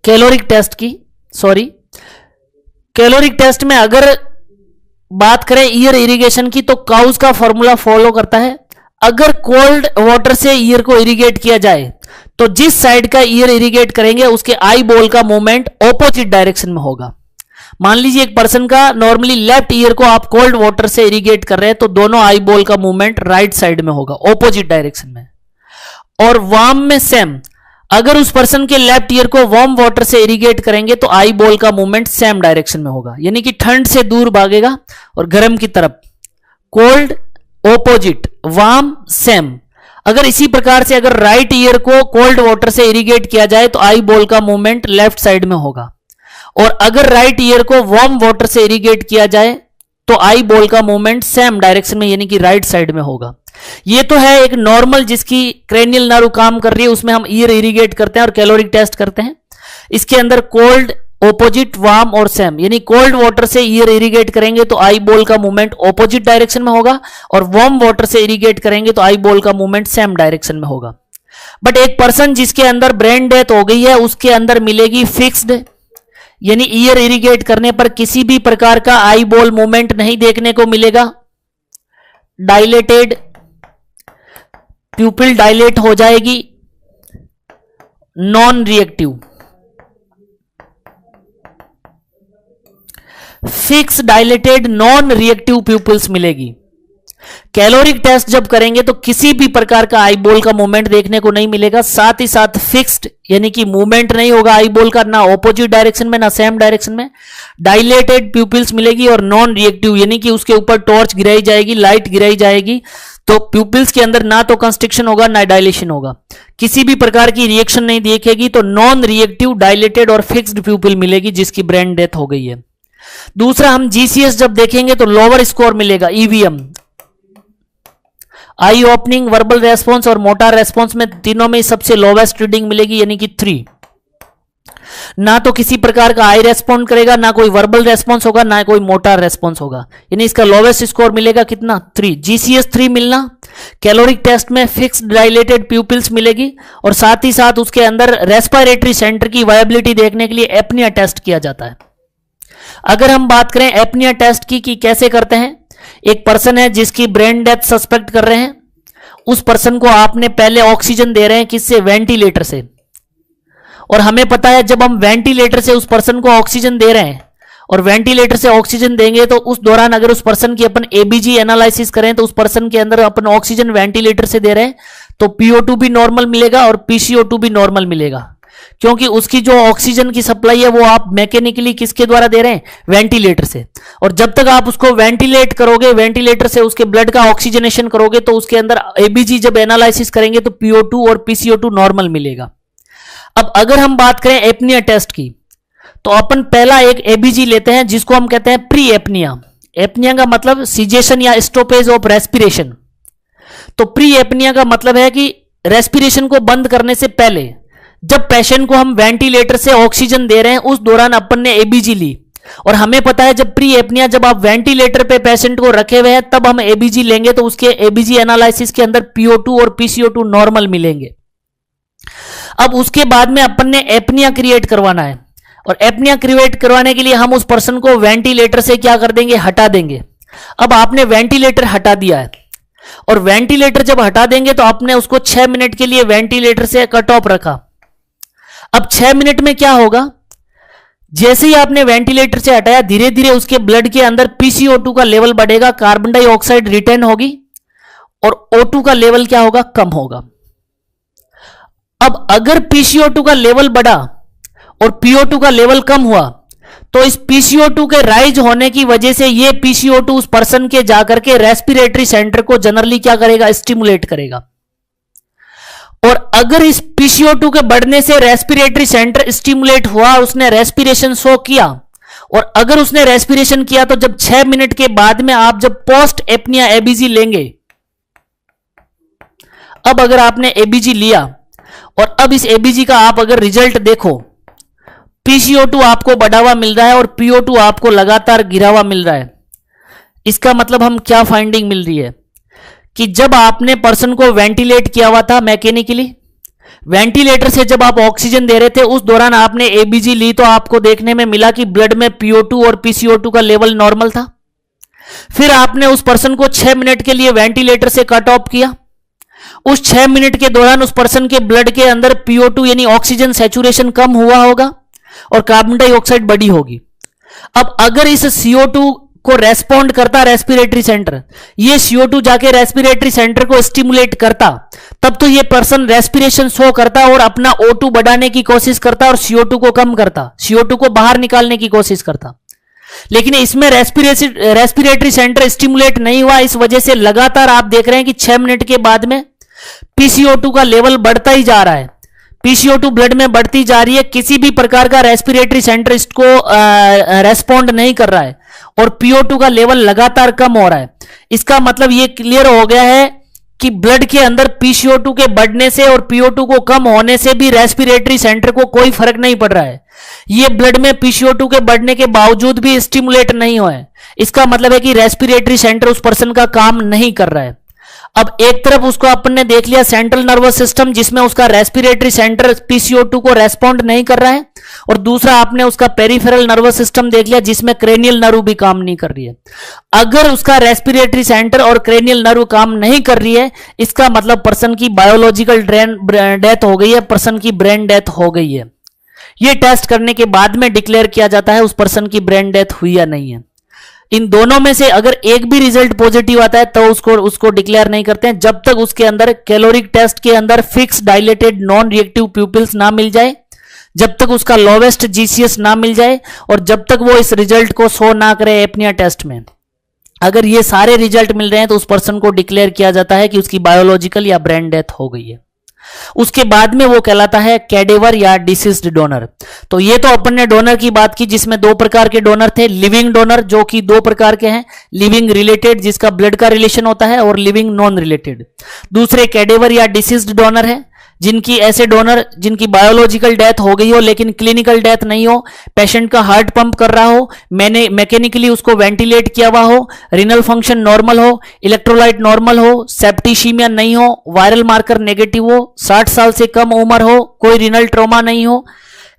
कैलोरिक टेस्ट की, कैलोरिक टेस्ट में अगर बात करें ईयर इरिगेशन की तो काउज का फॉर्मूला फॉलो करता है। अगर कोल्ड वाटर से ईयर को इरिगेट किया जाए तो जिस साइड का ईयर इरिगेट करेंगे उसके आई बॉल का मूवमेंट ऑपोजिट डायरेक्शन में होगा। मान लीजिए एक पर्सन का नॉर्मली लेफ्ट ईयर को आप कोल्ड वाटर से इरिगेट कर रहे हैं तो दोनों आई बॉल का मूवमेंट राइट साइड में होगा, ऑपोजिट डायरेक्शन में। और वार्म में सेम, अगर उस पर्सन के लेफ्ट ईयर को वार्म वाटर से इरिगेट करेंगे तो आई बॉल का मूवमेंट सेम डायरेक्शन में होगा, यानी कि ठंड से दूर भागेगा और गर्म की तरफ। Cold opposite, warm same. अगर इसी प्रकार से अगर राइट ईयर को कोल्ड वाटर से इरिगेट किया जाए तो आई बॉल का मूवमेंट लेफ्ट साइड में होगा, और अगर राइट ईयर को वार्म वाटर से इरिगेट किया जाए तो आई बॉल का मूवमेंट सेम डायरेक्शन में यानी कि राइट साइड में होगा। ये तो है एक नॉर्मल जिसकी क्रेनियल नर्व काम कर रही है, उसमें हम ईयर इरिगेट करते हैं और कैलोरिक टेस्ट करते हैं। इसके अंदर कोल्ड, ऑपोजिट, वार्म और सेम, यानी कोल्ड वाटर से ईयर इरिगेट करेंगे तो आई बॉल का मूवमेंट ऑपोजिट डायरेक्शन में होगा और वार्म वाटर से इरिगेट करेंगे तो आई बॉल का मूवमेंट सेम डायरेक्शन में होगा। बट एक पर्सन जिसके अंदर ब्रेन डेथ हो गई है उसके अंदर मिलेगी फिक्स्ड, यानी ईयर इरिगेट करने पर किसी भी प्रकार का आई बॉल मूवमेंट नहीं देखने को मिलेगा। डायलेटेड, प्यूपिल डायलेट हो जाएगी, non reactive. Fix dilated non reactive pupils मिलेगी। कैलोरिक टेस्ट जब करेंगे तो किसी भी प्रकार का आई बॉल का मूवमेंट देखने को नहीं मिलेगा, साथ ही साथ फिक्स्ड यानी कि मूवमेंट नहीं होगा आई बॉल का, ना ऑपोजिट डायरेक्शन में ना सेम डायरेक्शन में। डायलेटेड प्यूपिल्स मिलेगी और नॉन रिएक्टिव यानी कि उसके ऊपर टॉर्च गिराई जाएगी, लाइट गिराई जाएगी तो प्यूपिल्स के अंदर ना तो कंस्ट्रिक्शन होगा ना डायलेशन होगा, किसी भी प्रकार की रिएक्शन नहीं देखेगी। तो नॉन रिएक्टिव, डायलेटेड और फिक्स्ड प्यूपिल मिलेगी जिसकी ब्रेन डेथ हो गई है। दूसरा हम जीसीएस जब देखेंगे तो लोअर स्कोर मिलेगा। ईवीएम, आई ओपनिंग, वर्बल रेस्पॉन्स और मोटार रेस्पॉन्स में तीनों में सबसे लोवेस्ट रीडिंग मिलेगी, यानी कि 3। ना तो किसी प्रकार का आई रेस्पॉन्ड करेगा, ना कोई वर्बल रेस्पॉन्स होगा, ना कोई मोटार रेस्पॉन्स होगा, यानी इसका लोवेस्ट स्कोर मिलेगा कितना, 3। जीसीएस 3 मिलना। कैलोरिक टेस्ट में फिक्स्ड डायलेटेड प्यूपिल्स मिलेगी और साथ ही साथ उसके अंदर रेस्पिरेटरी सेंटर की वायबिलिटी देखने के लिए एपनिया टेस्ट किया जाता है। अगर हम बात करें एपनिया टेस्ट की कि कैसे करते हैं, एक पर्सन है जिसकी ब्रेन डेथ सस्पेक्ट कर रहे हैं, उस पर्सन को आपने पहले ऑक्सीजन दे रहे हैं, किससे, वेंटिलेटर से। और हमें पता है जब हम वेंटिलेटर से उस पर्सन को ऑक्सीजन दे रहे हैं और वेंटिलेटर से ऑक्सीजन देंगे तो उस दौरान अगर उस पर्सन की अपन एबीजी एनालिसिस करें तो उस पर्सन के अंदर अपन ऑक्सीजन वेंटिलेटर से दे रहे हैं तो पीओ2 भी नॉर्मल मिलेगा और पीसीओ2 भी नॉर्मल मिलेगा, क्योंकि उसकी जो ऑक्सीजन की सप्लाई है वो आप मैकेनिकली किसके द्वारा दे रहे हैं, वेंटिलेटर से। और जब तक आप उसको वेंटिलेट करोगे, वेंटिलेटर से उसके ब्लड का ऑक्सीजनेशन करोगे तो उसके अंदर एबीजी जब एनालिसिस करेंगे तो पीओ2 और पीसीओ2 नॉर्मल मिलेगा। अब अगर हम बात करें एपनिया टेस्ट की तो अपन पहला एक एबीजी लेते हैं जिसको हम कहते हैं प्री एपनिया। एपनिया का मतलब सीजेशन या स्टॉपेज ऑफ रेस्पिरेशन। तो प्री एपनिया का मतलब है कि रेस्पिरेशन को बंद करने से पहले जब पेशेंट को हम वेंटिलेटर से ऑक्सीजन दे रहे हैं उस दौरान अपन ने एबीजी ली, और हमें पता है जब प्री एपनिया जब आप वेंटिलेटर पे पेशेंट को रखे हुए हैं तब हम एबीजी लेंगे तो उसके एबीजी एनालिसिस के अंदर पीओ2 और पीसीओ2 नॉर्मल मिलेंगे। अब उसके बाद में अपन ने एपनिया क्रिएट करवाना है, और एपनिया क्रिएट करवाने के लिए हम उस पर्सन को वेंटिलेटर से क्या कर देंगे, हटा देंगे। अब आपने वेंटिलेटर हटा दिया है, और वेंटिलेटर जब हटा देंगे तो आपने उसको 6 मिनट के लिए वेंटिलेटर से कट ऑफ रखा। अब 6 मिनट में क्या होगा, जैसे ही आपने वेंटिलेटर से हटाया धीरे धीरे उसके ब्लड के अंदर पीसीओ2 का लेवल बढ़ेगा, कार्बन डाइऑक्साइड रिटेन होगी और O2 का लेवल क्या होगा, कम होगा। अब अगर पीसीओ2 का लेवल बढ़ा और पीओ2 का लेवल कम हुआ तो इस पीसीओ2 के राइज होने की वजह से ये पीसीओ2 उस पर्सन के जाकर के रेस्पिरेटरी सेंटर को जनरली क्या करेगा, स्टिमुलेट करेगा। और अगर इस पीसीओ2 के बढ़ने से रेस्पिरेटरी सेंटर स्टिमुलेट हुआ, उसने रेस्पिरेशन शो किया, और अगर उसने रेस्पिरेशन किया तो जब 6 मिनट के बाद में आप जब पोस्ट एपनिया एबीजी लेंगे, अब अगर आपने एबीजी लिया और अब इस एबीजी का आप अगर रिजल्ट देखो, पीसीओ2 आपको बढ़ा हुआ मिल रहा है और पीओ2 आपको लगातार गिरा हुआ मिल रहा है। इसका मतलब हम क्या फाइंडिंग मिल रही है कि जब आपने पर्सन को वेंटिलेट किया हुआ था मैकेनिकली, वेंटिलेटर से जब आप ऑक्सीजन दे रहे थे उस दौरान आपने एबीजी ली तो आपको देखने में मिला कि ब्लड में पीओ2 और पीसीओ2 का लेवल नॉर्मल था। फिर आपने उस पर्सन को 6 मिनट के लिए वेंटिलेटर से कट ऑफ किया। उस 6 मिनट के दौरान उस पर्सन के ब्लड के अंदर पीओ2 यानी ऑक्सीजन सैचुरेशन कम हुआ होगा और कार्बन डाइऑक्साइड बढ़ी होगी। अब अगर इस CO2 को रेस्पॉन्ड करता रेस्पिरेटरी सेंटर, ये CO2 जाके रेस्पिरेटरी सेंटर को स्टिमुलेट करता, तब तो ये पर्सन रेस्पिरेशन शो करता और अपना O2 बढ़ाने की कोशिश करता और CO2 को कम करता, CO2 को बाहर निकालने की कोशिश करता। लेकिन इसमें रेस्पिरेटरी सेंटर स्टिमुलेट नहीं हुआ, इस वजह से लगातार आप देख रहे हैं कि 6 मिनट के बाद में पीसीओ2 का लेवल बढ़ता ही जा रहा है, पीसीओ2 ब्लड में बढ़ती जा रही है, किसी भी प्रकार का रेस्पिरेटरी सेंटर इसको रेस्पॉन्ड नहीं कर रहा है और पीओ2 का लेवल लगातार कम हो रहा है। इसका मतलब ये क्लियर हो गया है कि ब्लड के अंदर पीसीओ2 के बढ़ने से और पीओ2 को कम होने से भी रेस्पिरेटरी सेंटर को कोई फर्क नहीं पड़ रहा है। ये ब्लड में पीसीओ2 के बढ़ने के बावजूद भी स्टिमुलेट नहीं हुआ है। इसका मतलब है कि रेस्पिरेटरी सेंटर उस पर्सन का काम नहीं कर रहा है। अब एक तरफ उसको अपन ने देख लिया सेंट्रल नर्वस सिस्टम जिसमें उसका रेस्पिरेटरी सेंटर पीसीओ2 को रेस्पॉन्ड नहीं कर रहा है, और दूसरा आपने उसका पेरिफेरल नर्वस सिस्टम देख लिया जिसमें क्रेनियल नर्व भी काम नहीं कर रही है। अगर उसका रेस्पिरेटरी सेंटर और क्रेनियल नर्व काम नहीं कर रही है, इसका मतलब पर्सन की बायोलॉजिकल डेथ हो गई है, पर्सन की ब्रेन डेथ हो गई है। यह टेस्ट करने के बाद में डिक्लेयर किया जाता है उस पर्सन की ब्रेन डेथ हुई या नहीं है। इन दोनों में से अगर एक भी रिजल्ट पॉजिटिव आता है तो उसको डिक्लेयर नहीं करते हैं जब तक उसके अंदर कैलोरिक टेस्ट के अंदर fix dilated non reactive pupils ना मिल जाए, जब तक उसका लोवेस्ट जीसीएस ना मिल जाए, और जब तक वो इस रिजल्ट को शो ना करे एपनिया टेस्ट में। अगर ये सारे रिजल्ट मिल रहे हैं तो उस पर्सन को डिक्लेयर किया जाता है कि उसकी बायोलॉजिकल या ब्रेन डेथ हो गई है। उसके बाद में वो कहलाता है कैडेवर या डिसीज्ड डोनर। तो ये तो अपन ने डोनर की बात की जिसमें दो प्रकार के डोनर थे, लिविंग डोनर जो कि दो प्रकार के हैं, लिविंग रिलेटेड जिसका ब्लड का रिलेशन होता है और लिविंग नॉन रिलेटेड। दूसरे कैडेवर या डिसीज्ड डोनर है जिनकी ऐसे डोनर जिनकी बायोलॉजिकल डेथ हो गई हो लेकिन क्लिनिकल डेथ नहीं हो, पेशेंट का हार्ट पंप कर रहा हो, मैंने मैकेनिकली उसको वेंटिलेट किया हुआ हो, रिनल फंक्शन नॉर्मल हो, इलेक्ट्रोलाइट नॉर्मल हो, सेप्टिसीमिया नहीं हो, वायरल मार्कर नेगेटिव हो, 60 साल से कम उम्र हो, कोई रिनल ट्रॉमा नहीं हो,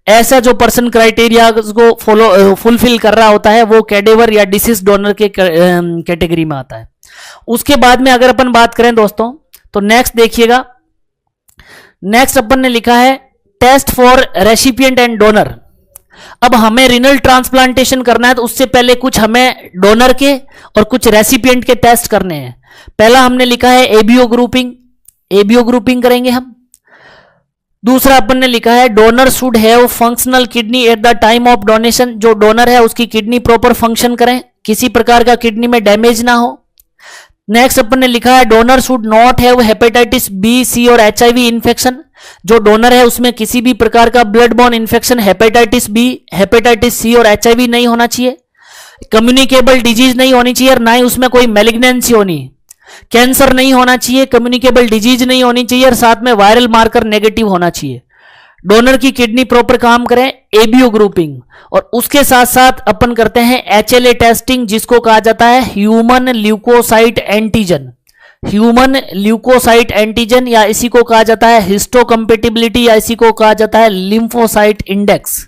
ऐसा जो पर्सन क्राइटेरिया को फुलफिल कर रहा होता है वो कैडेवर या डिसीज डोनर के कैटेगरी में आता है। उसके बाद में अगर अपन बात करें दोस्तों तो नेक्स्ट देखिएगा, नेक्स्ट अपन ने लिखा है test for recipient and donor. अब हमें रिनल ट्रांसप्लांटेशन करना है तो उससे पहले कुछ हमें डोनर के और कुछ रेसिपिएंट के टेस्ट करने हैं। पहला हमने लिखा है एबीओ ग्रुपिंग, एबीओ ग्रुपिंग करेंगे हम। दूसरा अपन ने लिखा है donor should have functional kidney at the time of donation, जो डोनर है उसकी किडनी प्रॉपर फंक्शन करें, किसी प्रकार का किडनी में डैमेज ना हो। नेक्स्ट अपन ने लिखा है donor should not have hepatitis B, C और एचआईवी इन्फेक्शन, जो डोनर है उसमें किसी भी प्रकार का blood borne infection, hepatitis B, hepatitis C और एचआईवी नहीं होना चाहिए, कम्युनिकेबल डिजीज नहीं होनी चाहिए और ना ही उसमें कोई मैलिग्नेंसी होनी, कैंसर नहीं होना चाहिए, कम्युनिकेबल डिजीज नहीं होनी चाहिए और साथ में वायरल मार्कर नेगेटिव होना चाहिए। डोनर की किडनी प्रॉपर काम करें, एबीओ ग्रुपिंग, और उसके साथ साथ अपन करते हैं एचएलए टेस्टिंग जिसको कहा जाता है human leukocyte antigen, human leukocyte antigen या इसी को कहा जाता है हिस्टोकम्पेटिबिलिटी या इसी को कहा जाता है लिम्फोसाइट इंडेक्स,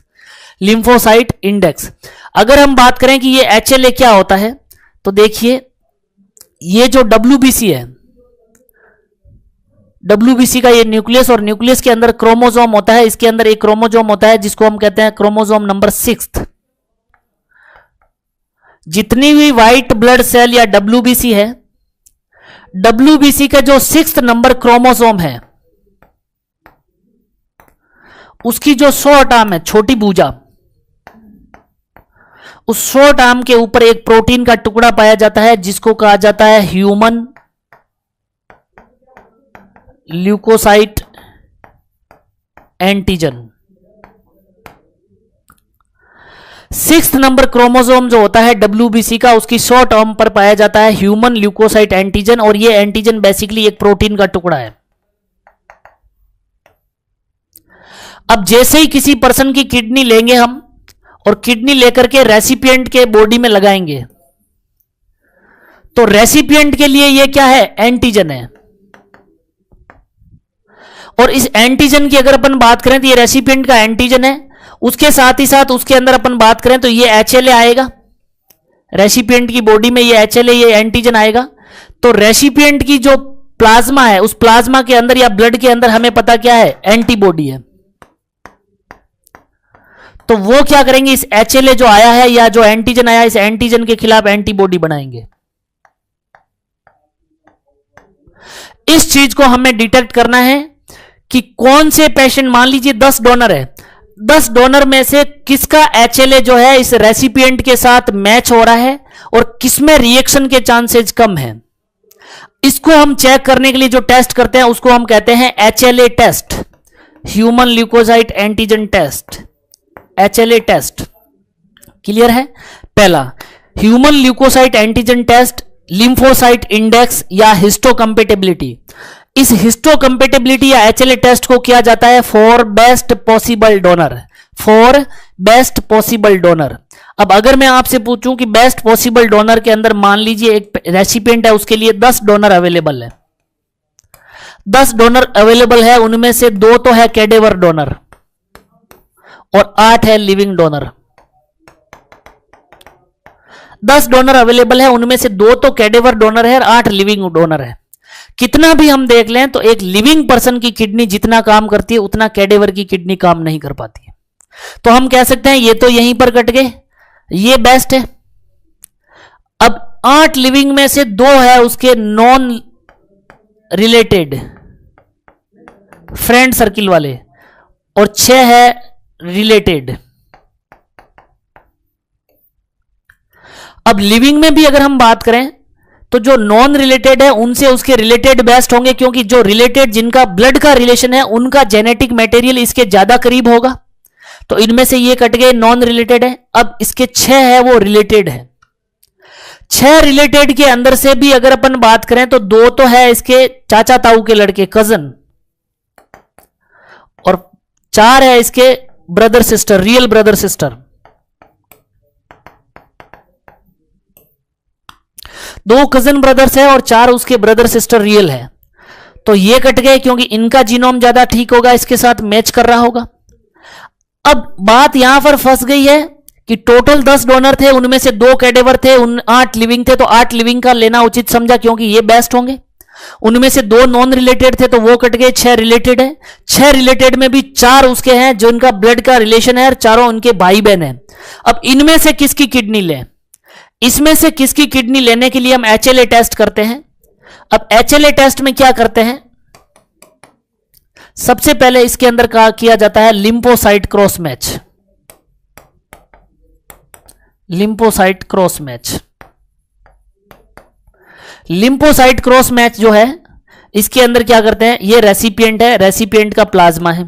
लिम्फोसाइट इंडेक्स। अगर हम बात करें कि ये एचएलए क्या होता है तो देखिए ये जो डब्ल्यूबीसी है, डब्ल्यूबीसी का ये न्यूक्लियस और न्यूक्लियस के अंदर क्रोमोसोम होता है, इसके अंदर एक क्रोमोसोम होता है जिसको हम कहते हैं क्रोमोसोम नंबर 6। जितनी भी व्हाइट ब्लड सेल या डब्ल्यूबीसी है, डब्ल्यूबीसी का जो 6th नंबर क्रोमोसोम है उसकी जो शॉर्ट आर्म है, छोटी भुजा, उस शॉर्ट आर्म के ऊपर एक प्रोटीन का टुकड़ा पाया जाता है जिसको कहा जाता है human leukocyte antigen. 6th number chromosome जो होता है डब्ल्यूबीसी का उसकी शॉर्ट आर्म पर पाया जाता है ह्यूमन ल्यूकोसाइट एंटीजन और ये एंटीजन बेसिकली एक प्रोटीन का टुकड़ा है। अब जैसे ही किसी पर्सन की किडनी लेंगे हम और किडनी लेकर के रेसिपिएंट के बॉडी में लगाएंगे तो रेसिपिएंट के लिए ये क्या है, एंटीजन है। और इस एंटीजन की अगर अपन बात करें तो ये रेसिपिएंट का एंटीजन है, उसके साथ ही साथ उसके अंदर अपन बात करें तो ये एचएलए आएगा, रेसिपिएंट की बॉडी में ये एचएलए ये एंटीजन आएगा। तो रेसिपिएंट की जो प्लाज्मा है उस प्लाज्मा के अंदर या ब्लड के अंदर हमें पता क्या है, एंटीबॉडी है। तो वो क्या करेंगे, इस एचएलए जो आया है या जो एंटीजन आया इस एंटीजन के खिलाफ एंटीबॉडी बनाएंगे। इस चीज को हमें डिटेक्ट करना है कि कौन से पेशेंट, मान लीजिए 10 डोनर है, 10 डोनर में से किसका एचएलए जो है इस रेसिपिएंट के साथ मैच हो रहा है और किसमें रिएक्शन के चांसेस कम है। इसको हम चेक करने के लिए जो टेस्ट करते हैं उसको हम कहते हैं HLA test, human leukocyte antigen test, HLA test. Clear है। पहला human leukocyte antigen test, lymphocyte index या हिस्टोकम्पेटिबिलिटी। इस हिस्टोकम्पेटिबिलिटी या एचएलए टेस्ट को किया जाता है for best possible donor, for best possible donor. अब अगर मैं आपसे पूछूं कि बेस्ट पॉसिबल डोनर के अंदर मान लीजिए एक रेसिपिएंट है, उसके लिए 10 डोनर अवेलेबल है, 10 डोनर अवेलेबल है, उनमें से 2 तो है कैडेवर डोनर और 8 है लिविंग डोनर। 10 डोनर अवेलेबल है, उनमें से 2 तो कैडेवर डोनर है और 8 लिविंग डोनर है। कितना भी हम देख लें तो एक लिविंग पर्सन की किडनी जितना काम करती है उतना कैडेवर की किडनी काम नहीं कर पाती है। तो हम कह सकते हैं ये तो यहीं पर कट गए, ये बेस्ट है। अब 8 लिविंग में से 2 है उसके नॉन रिलेटेड फ्रेंड सर्किल वाले और 6 है रिलेटेड। अब लिविंग में भी अगर हम बात करें तो जो नॉन रिलेटेड है उनसे उसके रिलेटेड बेस्ट होंगे, क्योंकि जो रिलेटेड जिनका ब्लड का रिलेशन है उनका जेनेटिक मटेरियल इसके ज्यादा करीब होगा। तो इनमें से ये कट गए, नॉन रिलेटेड है। अब इसके 6 है वो रिलेटेड है। 6 रिलेटेड के अंदर से भी अगर अपन बात करें तो 2 तो है इसके चाचा ताऊ के लड़के, कजन, और 4 है इसके brother sister, real brother sister. 2 cousin brothers है और 4 उसके ब्रदर सिस्टर रियल है। तो ये कट गए क्योंकि इनका जीनोम ज्यादा ठीक होगा, इसके साथ मैच कर रहा होगा। अब बात यहां पर फंस गई है कि टोटल 10 डोनर थे, उनमें से 2 कैडेवर थे, 8 लिविंग थे, तो 8 लिविंग का लेना उचित समझा क्योंकि ये बेस्ट होंगे। उनमें से 2 नॉन रिलेटेड थे तो वो कट गए, 6 रिलेटेड है। 6 रिलेटेड में भी 4 उसके हैं जो इनका ब्लड का रिलेशन है और चारों उनके भाई बहन हैं। अब इनमें से किसकी किडनी लें? इसमें से किसकी किडनी लेने के लिए हम HLA टेस्ट करते हैं। अब HLA टेस्ट में क्या करते हैं, सबसे पहले इसके अंदर किया जाता है lymphocyte cross match. Lymphocyte cross match, lymphocyte cross match जो है इसके अंदर क्या करते हैं, ये रेसिपिएंट है, रेसिपिएंट का प्लाज्मा है,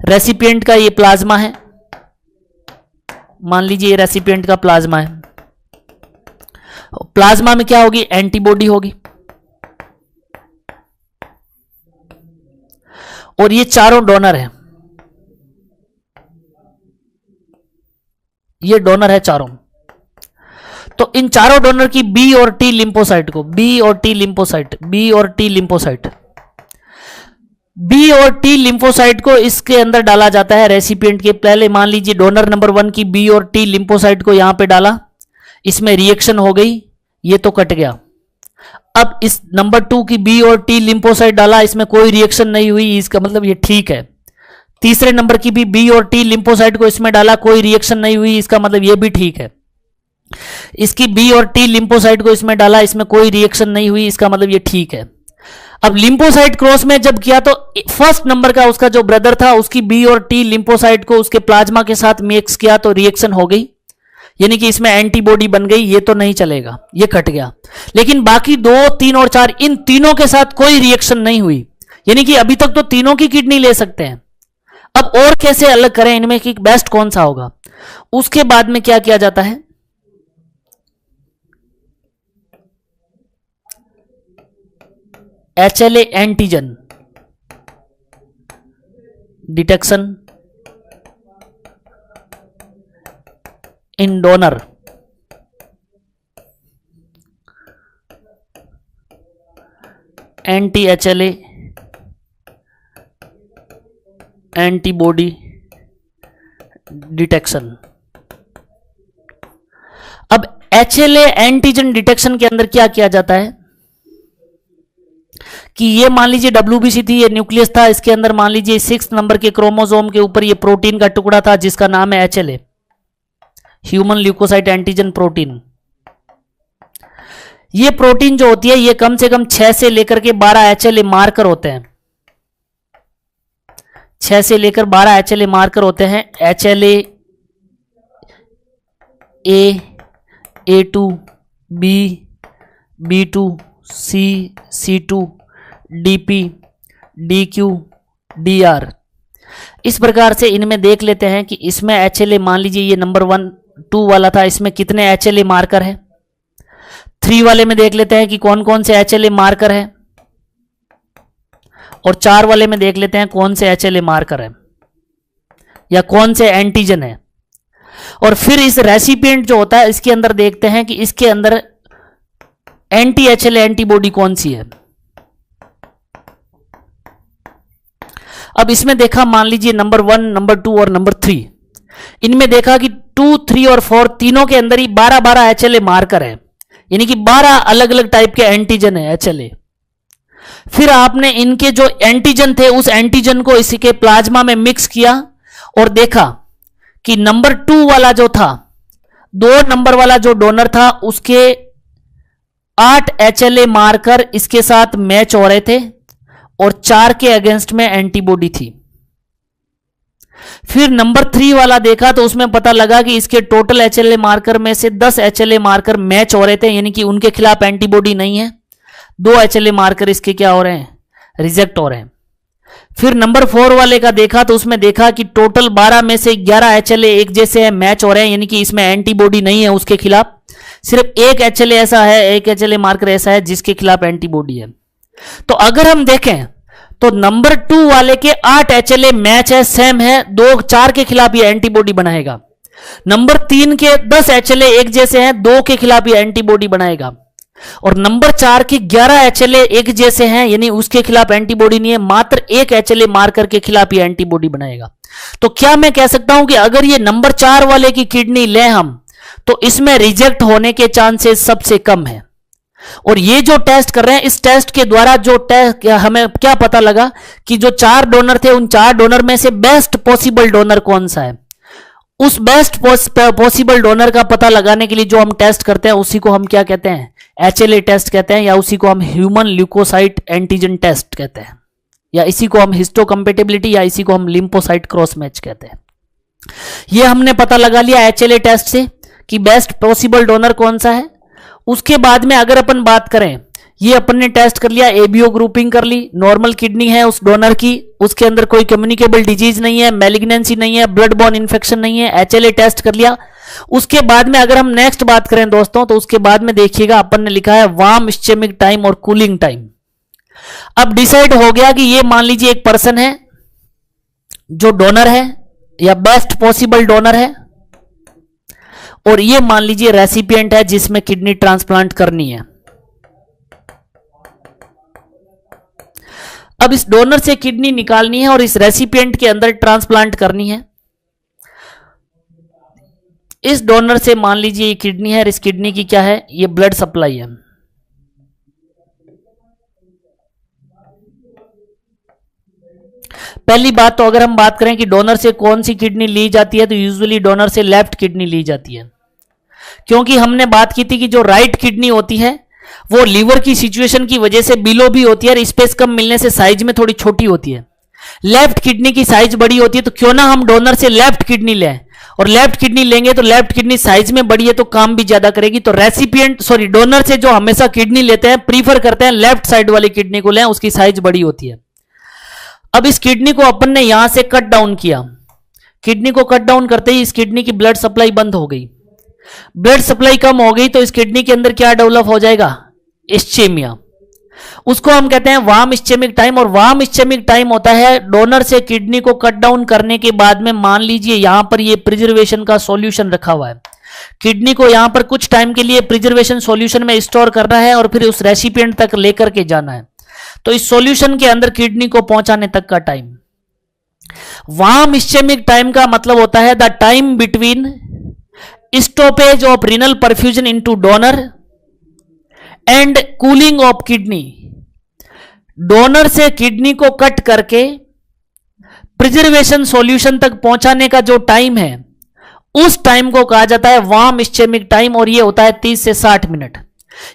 रेसिपिएंट का ये प्लाज्मा है, मान लीजिए ये रेसिपिएंट का प्लाज्मा है। प्लाज्मा में क्या होगी, एंटीबॉडी होगी। और ये चारों डोनर हैं, ये डोनर है चारों। तो इन चारों डोनर की बी और टी लिम्फोसाइट को, बी और टी लिम्फोसाइट, बी और टी लिम्फोसाइट, बी और टी लिम्फोसाइट को इसके अंदर डाला जाता है रेसिपिएंट के। पहले मान लीजिए डोनर नंबर 1 की बी और टी लिम्फोसाइट को यहां पे डाला, इसमें रिएक्शन हो गई, ये तो कट गया। अब इस नंबर 2 की बी और टी लिम्फोसाइट डाला, इसमें कोई रिएक्शन नहीं हुई, इसका मतलब ये ठीक है। तीसरे नंबर की भी बी और टी लिम्फोसाइट को इसमें डाला, कोई रिएक्शन नहीं हुई, इसका मतलब ये भी ठीक है। इसकी बी और टी लिम्फोसाइट को इसमें डाला, इसमें कोई रिएक्शन नहीं हुई, इसका मतलब ये ठीक है। अब लिम्फोसाइट क्रॉस में जब किया तो फर्स्ट नंबर का उसका जो ब्रदर था उसकी बी और टी लिम्फोसाइट को उसके प्लाज्मा के साथ मिक्स किया तो रिएक्शन हो गई, यानी कि इसमें एंटीबॉडी बन गई, ये तो नहीं चलेगा, ये कट गया। लेकिन बाकी 2, 3 और 4 इन तीनों के साथ कोई रिएक्शन नहीं हुई, यानी कि अभी तक तो तीनों की किडनी ले सकते हैं। अब और कैसे अलग करें इनमें कि बेस्ट कौन सा होगा। उसके बाद में क्या किया जाता है, HLA antigen detection in donor, anti HLA antibody detection. अब HLA एंटीजन डिटेक्शन के अंदर क्या किया जाता है कि ये मान लीजिए WBC थी, ये न्यूक्लियस था, इसके अंदर मान लीजिए 6 नंबर के क्रोमोसोम के ऊपर ये प्रोटीन का टुकड़ा था जिसका नाम है HLA, human leukocyte antigen protein. ये प्रोटीन जो होती है ये कम से कम 6 से लेकर के 12 HLA मार्कर होते हैं, 6 से लेकर 12 HLA मार्कर होते हैं। HLA A, A2, B, B2, C, C2, DP, DQ, DR। इस प्रकार से इनमें देख लेते हैं कि इसमें HLA मान लीजिए ये नंबर 1, 2 वाला था, इसमें कितने HLA मार्कर है। 3 वाले में देख लेते हैं कि कौन कौन से HLA मार्कर है, और 4 वाले में देख लेते हैं कौन से HLA मार्कर है या कौन से एंटीजन है। और फिर इस रेसिपिएंट जो होता है इसके अंदर देखते हैं कि इसके अंदर एंटी HLA एंटीबॉडी कौन सी है। अब इसमें देखा मान लीजिए नंबर 1, नंबर 2 और नंबर 3, इनमें देखा कि 2, 3 और 4 तीनों के अंदर ही 12-12 HLA मार्कर है, यानी कि 12 अलग अलग टाइप के एंटीजन है HLA। फिर आपने इनके जो एंटीजन थे उस एंटीजन को इसके प्लाज्मा में मिक्स किया और देखा कि नंबर 2 वाला जो था, 2 नंबर वाला जो डोनर था उसके 8 HLA मार्कर इसके साथ मैच हो रहे थे और 4 के अगेंस्ट में एंटीबॉडी थी। फिर नंबर 3 वाला देखा तो उसमें पता लगा कि इसके टोटल एचएलए मार्कर में से 10 एचएलए मार्कर मैच हो रहे थे, यानी कि उनके खिलाफ एंटीबॉडी नहीं है। 2 एचएलए मार्कर इसके क्या हो रहे हैं, रिजेक्ट हो रहे हैं। फिर नंबर 4 वाले का देखा तो उसमें देखा कि टोटल 12 में से 11 एचएलए एक जैसे है, मैच हो रहे हैं, यानी कि इसमें एंटीबॉडी नहीं है उसके खिलाफ। सिर्फ एक एचएलए ऐसा है, एक एचएलए मार्कर ऐसा है जिसके खिलाफ एंटीबॉडी है। तो अगर हम देखें तो नंबर 2 वाले के 8 एचएलए मैच है, सेम है, 4 के खिलाफ ये एंटीबॉडी बनाएगा। नंबर 3 के 10 एचएलए एक जैसे हैं, 2 के खिलाफ ये एंटीबॉडी बनाएगा। और नंबर 4 के 11 एचएलए एक जैसे हैं, यानी उसके खिलाफ एंटीबॉडी नहीं है, मात्र एक एचएलए मार्कर के खिलाफ ये एंटीबॉडी बनाएगा। तो क्या मैं कह सकता हूं कि अगर ये नंबर 4 वाले की किडनी लें हम, तो इसमें रिजेक्ट होने के चांसेस सबसे कम है। और ये जो टेस्ट कर रहे हैं, इस टेस्ट के द्वारा जो टेस्ट हमें क्या पता लगा कि जो 4 डोनर थे, उन 4 डोनर में से बेस्ट पॉसिबल डोनर कौन सा है। उस बेस्ट पॉसिबल डोनर का पता लगाने के लिए जो हम टेस्ट करते हैं उसी को हम क्या कहते हैं, एचएलए टेस्ट कहते हैं, या उसी को हम ह्यूमन ल्यूकोसाइट एंटीजन टेस्ट कहते हैं, या इसी को हम हिस्टोकम्पेटिबिलिटी, या इसी को हम लिम्फोसाइट क्रॉस मैच कहते हैं। ये हमने पता लगा लिया एचएलए टेस्ट से कि बेस्ट पॉसिबल डोनर कौन सा है। उसके बाद में अगर अपन बात करें, ये अपन ने टेस्ट कर लिया, एबीओ ग्रुपिंग कर ली, नॉर्मल किडनी है उस डोनर की, उसके अंदर कोई कम्युनिकेबल डिजीज नहीं है, मैलिग्नेंसी नहीं है, ब्लड बॉर्न इन्फेक्शन नहीं है, एचएलए टेस्ट कर लिया। उसके बाद में अगर हम नेक्स्ट बात करें दोस्तों, तो उसके बाद में देखिएगा अपन ने लिखा है वार्म स्टेमिक टाइम और कूलिंग टाइम। अब डिसाइड हो गया कि ये मान लीजिए एक पर्सन है जो डोनर है या बेस्ट पॉसिबल डोनर है, और ये मान लीजिए रेसिपिएंट है जिसमें किडनी ट्रांसप्लांट करनी है। अब इस डोनर से किडनी निकालनी है और इस रेसिपिएंट के अंदर ट्रांसप्लांट करनी है। इस डोनर से मान लीजिए ये किडनी है, और इस किडनी की क्या है, ये ब्लड सप्लाई है। पहली बात तो अगर हम बात करें कि डोनर से कौन सी किडनी ली जाती है, तो यूजुअली डोनर से लेफ्ट किडनी ली जाती है, क्योंकि हमने बात की थी कि जो राइट किडनी होती है वो लीवर की सिचुएशन की वजह से बिलो भी होती है और स्पेस कम मिलने से साइज में थोड़ी छोटी होती है। लेफ्ट किडनी की साइज बड़ी होती है, तो क्यों ना हम डोनर से लेफ्ट किडनी लें, और लेफ्ट किडनी लेंगे तो लेफ्ट किडनी साइज में बड़ी है तो काम भी ज्यादा करेगी। तो डोनर से जो हमेशा किडनी लेते हैं प्रीफर करते हैं लेफ्ट साइड वाली किडनी को लें, उसकी साइज बड़ी होती है। अब इस किडनी को अपन ने यहां से कट डाउन किया, किडनी को कट डाउन करते ही इस किडनी की ब्लड सप्लाई बंद हो गई, ब्लड सप्लाई कम हो गई, तो इस किडनी के अंदर क्या डेवलप हो जाएगा, इस्चेमिया। उसको हम कहते हैं वार्म इस्चेमिक टाइम। और वार्म इस्चेमिक टाइम होता है डोनर से किडनी को कट डाउन करने के बाद में, मान लीजिए यहां पर ये प्रिजर्वेशन का सॉल्यूशन रखा हुआ है, किडनी को यहां पर कुछ टाइम के लिए प्रिजर्वेशन सॉल्यूशन में स्टोर करना है और फिर उस रेसिपिएंट तक लेकर के जाना है। तो इस सॉल्यूशन के अंदर किडनी को पहुंचाने तक का टाइम, वार्म इस्चेमिक टाइम का मतलब होता है the time between stoppage of renal perfusion into donor and cooling of kidney. Donor से किडनी को कट करके प्रिजर्वेशन सॉल्यूशन तक पहुंचाने का जो टाइम है, उस टाइम को कहा जाता है वार्म इस्चेमिक टाइम, और यह होता है 30 से 60 मिनट।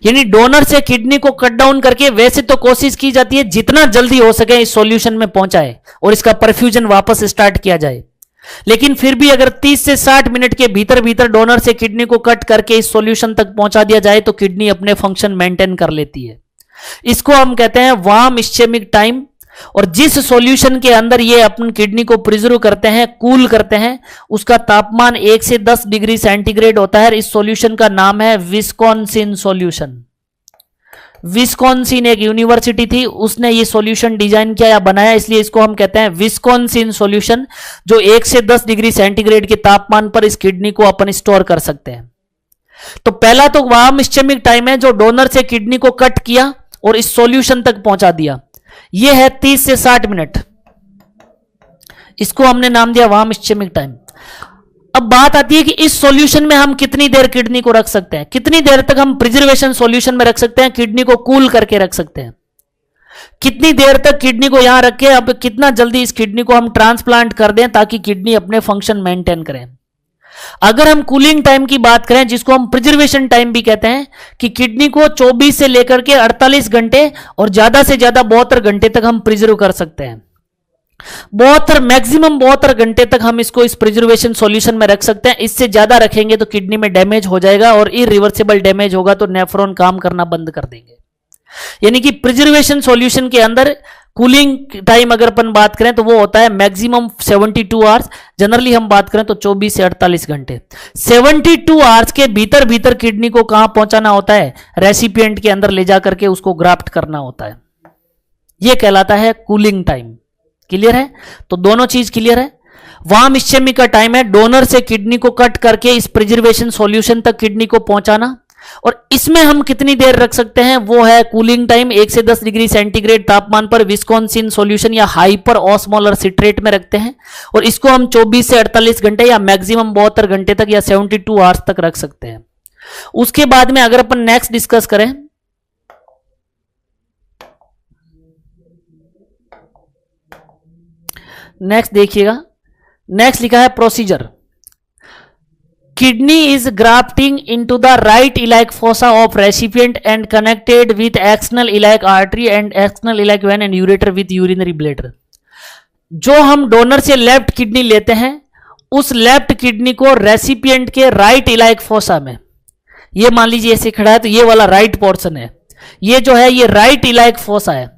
यानी डोनर से किडनी को कट डाउन करके वैसे तो कोशिश की जाती है जितना जल्दी हो सके इस सॉल्यूशन में पहुंचाए और इसका परफ्यूजन वापस स्टार्ट किया जाए, लेकिन फिर भी अगर 30 से 60 मिनट के भीतर भीतर डोनर से किडनी को कट करके इस सॉल्यूशन तक पहुंचा दिया जाए तो किडनी अपने फंक्शन मेंटेन कर लेती है। इसको हम कहते हैं वार्म इस्चेमिक टाइम। और जिस सॉल्यूशन के अंदर ये अपन किडनी को प्रिजर्व करते हैं, कूल करते हैं, उसका तापमान 1 से 10 डिग्री सेंटीग्रेड होता है। इस सॉल्यूशन का नाम है विस्कॉन्सिन सॉल्यूशन। विस्कॉन्सिन एक यूनिवर्सिटी थी, उसने ये सॉल्यूशन डिजाइन किया या बनाया, इसलिए इसको हम कहते हैं विस्कॉन्सिन सॉल्यूशन, जो 1 से 10 डिग्री सेंटीग्रेड के तापमान पर इस किडनी को अपन स्टोर कर सकते हैं। तो पहला तो वार्म इस्चेमिक टाइम है, जो डोनर से किडनी को कट किया और इस सॉल्यूशन तक पहुंचा दिया, यह है 30 से 60 मिनट। इसको हमने नाम दिया वार्म इस्चेमिक टाइम। अब बात आती है कि इस सॉल्यूशन में हम कितनी देर किडनी को रख सकते हैं, कितनी देर तक हम प्रिजर्वेशन सॉल्यूशन में रख सकते हैं, किडनी को कूल करके रख सकते हैं, कितनी देर तक किडनी को यहां रख के अब कितना जल्दी इस किडनी को हम ट्रांसप्लांट कर दें ताकि किडनी अपने फंक्शन मेंटेन करें। अगर हम कूलिंग टाइम की बात करें, जिसको हम प्रिजर्वेशन टाइम भी कहते हैं, कि किडनी को 24 से लेकर के 48 घंटे और ज्यादा से ज्यादा 72 घंटे तक हम प्रिजर्व कर सकते हैं। 72 मैक्सिमम 72 घंटे तक हम इसको इस प्रिजर्वेशन सॉल्यूशन में रख सकते हैं। इससे ज्यादा रखेंगे तो किडनी में डैमेज हो जाएगा और इरिवर्सिबल डैमेज होगा तो नेफ्रॉन काम करना बंद कर देंगे। यानी कि प्रिजर्वेशन सॉल्यूशन के अंदर कूलिंग टाइम अगर अपन बात करें तो वो होता है मैक्सिमम 72 आवर्स, जनरली हम बात करें तो 24 से 48 घंटे। 72 आवर्स के भीतर भीतर किडनी को कहां पहुंचाना होता है, रेसिपिएंट के अंदर ले जाकर के उसको ग्राफ्ट करना होता है। यह कहलाता है कूलिंग टाइम। क्लियर है? तो दोनों चीज क्लियर है। वार्म इस्चेमी का टाइम है डोनर से किडनी को कट करके इस प्रिजर्वेशन सॉल्यूशन तक किडनी को पहुंचाना, और इसमें हम कितनी देर रख सकते हैं वो है कूलिंग टाइम। 1 से 10 डिग्री सेंटीग्रेड तापमान पर विस्कॉन्सिन सॉल्यूशन या हाइपर ऑस्मोलर सिट्रेट में रखते हैं, और इसको हम 24 से 48 घंटे या मैक्सिमम 72 घंटे तक या 72 आवर्स तक रख सकते हैं। उसके बाद में अगर अपन नेक्स्ट डिस्कस करें, नेक्स्ट देखिएगा, नेक्स्ट लिखा है procedure. Kidney is grafting into the right iliac fossa of recipient and connected with external iliac artery and external iliac vein and ureter with urinary bladder. जो हम डोनर से left kidney लेते हैं, उस left kidney को recipient के right iliac fossa में, ये मान लीजिए ऐसे खड़ा है तो ये वाला राइट पोर्शन है, ये जो है ये राइट इलाइक फोसा है,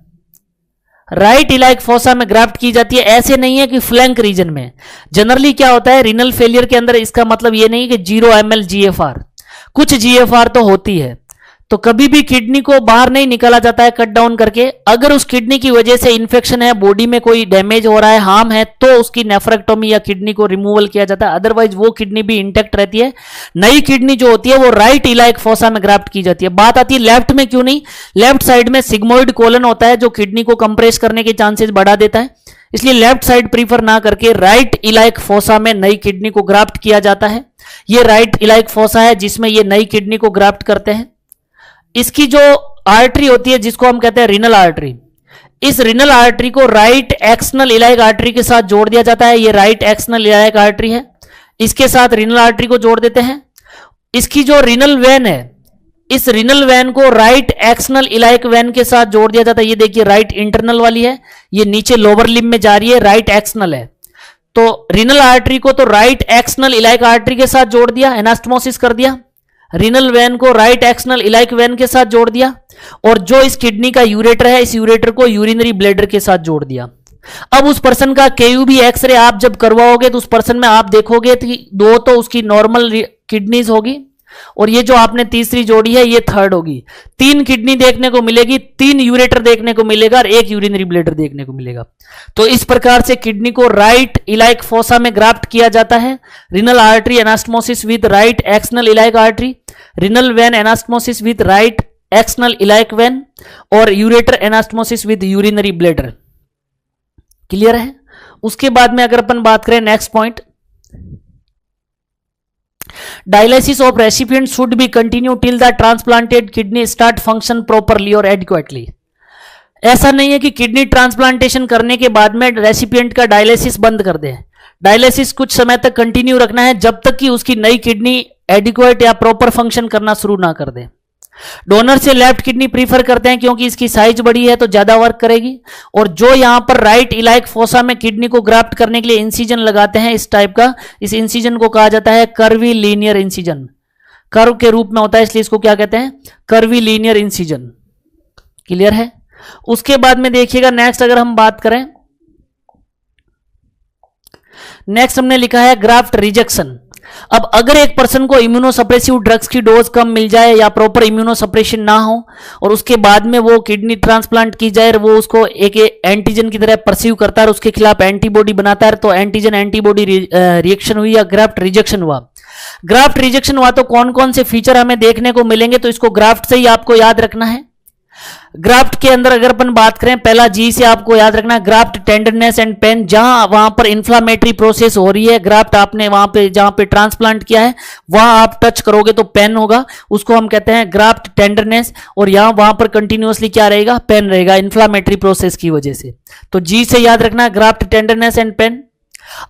राइट इलाइक फोसा में ग्राफ्ट की जाती है। ऐसे नहीं है कि फ्लैंक रीजन में। जनरली क्या होता है रिनल फेलियर के अंदर, इसका मतलब ये नहीं कि 0 ml GFR, कुछ GFR तो होती है, तो कभी भी किडनी को बाहर नहीं निकाला जाता है कट डाउन करके। अगर उस किडनी की वजह से इंफेक्शन है, बॉडी में कोई डैमेज हो रहा है, हार्म है, तो उसकी नेफ्रेक्टोमी या किडनी को रिमूवल किया जाता है, अदरवाइज वो किडनी भी इंटैक्ट रहती है। नई किडनी जो होती है वो राइट इलाइक फोसा में ग्राफ्ट की जाती है। बात आती है लेफ्ट में, क्यों नहीं? लेफ्ट साइड में सिग्मोइड कोलन होता है जो किडनी को कंप्रेस करने के चांसेस बढ़ा देता है, इसलिए लेफ्ट साइड प्रीफर ना करके राइट इलाइक फोसा में नई किडनी को ग्राफ्ट किया जाता है। ये राइट इलाइक फोसा है जिसमें ये नई किडनी को ग्राफ्ट करते हैं। इसकी जो आर्टरी होती है जिसको हम कहते हैं रिनल आर्टरी, इस रिनल आर्टरी को राइट एक्सटर्नल इलाइक आर्टरी के साथ जोड़ दिया जाता है। ये राइट एक्सटर्नल इलाइक आर्टरी है, इसके साथ रिनल आर्टरी को जोड़ देते हैं। इसकी जो रिनल वेन है, इस रिनल वेन को राइट एक्सटर्नल इलाइक वेन के साथ जोड़ दिया जाता है। ये देखिए राइट इंटरनल वाली है, ये नीचे लोअर लिम्ब में जा रही है, राइट एक्सटर्नल है। तो रिनल आर्टरी को तो राइट एक्सटर्नल इलाइक आर्टरी के साथ जोड़ दिया, एनास्टमोसिस कर दिया। रिनल वेन को राइट एक्सटर्नल इलाइक वेन के साथ जोड़ दिया, और जो इस किडनी का यूरेटर है, इस यूरेटर को यूरिनरी ब्लैडर के साथ जोड़ दिया। अब उस पर्सन का केयूबी एक्सरे आप जब करवाओगे तो उस पर्सन में आप देखोगे कि 2 तो उसकी नॉर्मल किडनीज होगी, और ये जो आपने तीसरी जोड़ी है ये थर्ड होगी। 3 किडनी देखने को मिलेगी, 3 यूरेटर देखने को मिलेगा और 1 यूरिनरी ब्लैडर देखने को मिलेगा। तो इस प्रकार से किडनी को राइट इलाइक फोसा में ग्राफ्ट किया जाता है। Renal artery anastomosis with right external iliac artery, renal vein anastomosis with right external iliac vein, और ureter anastomosis with urinary bladder. Clear है? उसके बाद में अगर अपन बात करें next point, dialysis of recipient should be continue till the transplanted kidney start function properly और एडिक्वेटली। ऐसा नहीं है कि किडनी ट्रांसप्लांटेशन करने के बाद में रेसिपिएंट का डायलिसिस बंद कर दें। डायलिसिस कुछ समय तक कंटिन्यू रखना है जब तक कि उसकी नई किडनी एडिक्वेट या प्रॉपर फंक्शन करना शुरू ना कर दे। डोनर से लेफ्ट किडनी प्रीफर करते हैं क्योंकि इसकी साइज बड़ी है तो ज्यादा वर्क करेगी, और जो यहां पर राइट इलाइक फोसा में किडनी को ग्राफ्ट करने के लिए इंसिजन लगाते हैं इस टाइप का, इस इंसिजन को कहा जाता है कर्वी लीनियर इंसिजन। कर्व के रूप में होता है इसलिए इसको क्या कहते हैं? Curvy linear incision. क्लियर है? उसके बाद में देखिएगा नेक्स्ट अगर हम बात करें, नेक्स्ट हमने लिखा है ग्राफ्ट रिजेक्शन। अब अगर एक पर्सन को इम्यूनोसप्रेसिव ड्रग्स की डोज कम मिल जाए या प्रॉपर इम्यूनोसप्रेशन ना हो और उसके बाद में वो किडनी ट्रांसप्लांट की जाए, वो उसको एक एंटीजन की तरह परसीव करता है और उसके खिलाफ एंटीबॉडी बनाता है, तो एंटीजन एंटीबॉडी रिएक्शन हुई या ग्राफ्ट रिजेक्शन हुआ। ग्राफ्ट रिजेक्शन हुआ तो कौन कौन से फीचर हमें देखने को मिलेंगे, तो इसको ग्राफ्ट से ही आपको याद रखना है। ग्राफ्ट के अंदर अगर अपन बात करें, पहला जी से आपको याद रखना है ग्राफ्ट टेंडरनेस एंड पेन। जहां वहां पर इंफ्लामेटरी प्रोसेस हो रही है, ग्राफ्ट आपने वहां पे जहां पे ट्रांसप्लांट किया है वहां आप टच करोगे तो पेन होगा, उसको हम कहते हैं ग्राफ्ट टेंडरनेस। और यहां वहां पर कंटिन्यूअसली क्या रहेगा? पेन रहेगा, इंफ्लामेटरी प्रोसेस की वजह से। तो जी से याद रखना graft tenderness and pain.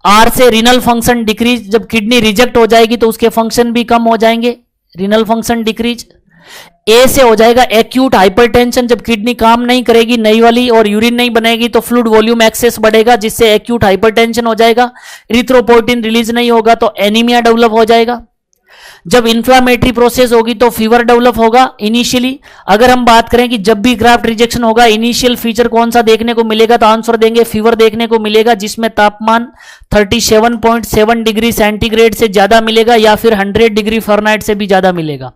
R से रिनल फंक्शन डिक्रीज, जब किडनी रिजेक्ट हो जाएगी तो उसके फंक्शन भी कम हो जाएंगे, रिनल फंक्शन डिक्रीज। ए से हो जाएगा एक्यूट हाइपरटेंशन, जब किडनी काम नहीं करेगी नई वाली और यूरिन नहीं बनेगी तो फ्लूइड वॉल्यूम एक्सेस बढ़ेगा जिससे एक्यूट हाइपरटेंशन हो जाएगा। इरिथ्रोपोइटिन रिलीज नहीं होगा तो एनीमिया डेवलप हो जाएगा। जब इंफ्लामेटरी प्रोसेस होगी तो फीवर डेवलप होगा इनिशियली। अगर हम बात करें कि जब भी ग्राफ्ट रिजेक्शन होगा इनिशियल फीचर कौन सा देखने को मिलेगा, तो आंसर देंगे फीवर देखने को मिलेगा, जिसमें तापमान 37.7 डिग्री सेंटीग्रेड से ज्यादा मिलेगा या फिर 100 डिग्री फ़ारेनहाइट से भी ज्यादा मिलेगा।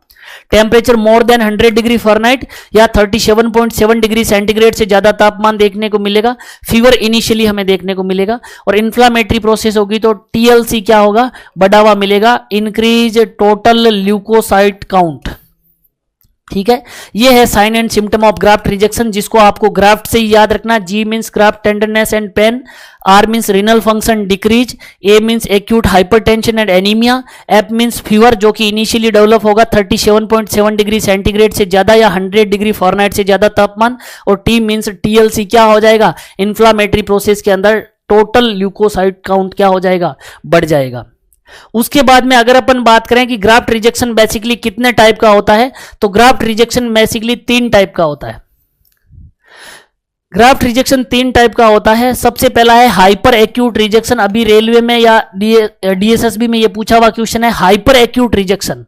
Temperature more than 100 degree Fahrenheit या 37.7 डिग्री सेंटीग्रेड से ज्यादा तापमान देखने को मिलेगा, फीवर इनिशियली हमें देखने को मिलेगा। और इन्फ्लामेटरी प्रोसेस होगी तो टीएलसी क्या होगा, बढ़ा हुआ मिलेगा, इंक्रीज टोटल ल्यूकोसाइट काउंट। ठीक है, ये है sign and symptom of graft rejection, जिसको आपको ग्राफ्ट से ही याद रखना। G means graft tenderness and pain, R means renal function decrease, A means acute hypertension and anaemia, F means fever जो कि इनिशियली डेवलप होगा 37.7 डिग्री सेंटीग्रेड से ज्यादा या 100 डिग्री फ़ारेनहाइट से ज्यादा तापमान, और टी मीन्स टीएलसी क्या हो जाएगा, इन्फ्लामेटरी प्रोसेस के अंदर टोटल ल्यूकोसाइट काउंट क्या हो जाएगा, बढ़ जाएगा। उसके बाद में अगर अपन बात करें कि ग्राफ्ट रिजेक्शन बेसिकली कितने टाइप का होता है, तो ग्राफ्ट रिजेक्शन बेसिकली 3 टाइप का होता है। ग्राफ्ट रिजेक्शन 3 टाइप का होता है। सबसे पहला है हाइपर एक्यूट रिजेक्शन, अभी रेलवे में या डीएसएसबी में ये पूछा हुआ क्वेश्चन है, hyper acute rejection,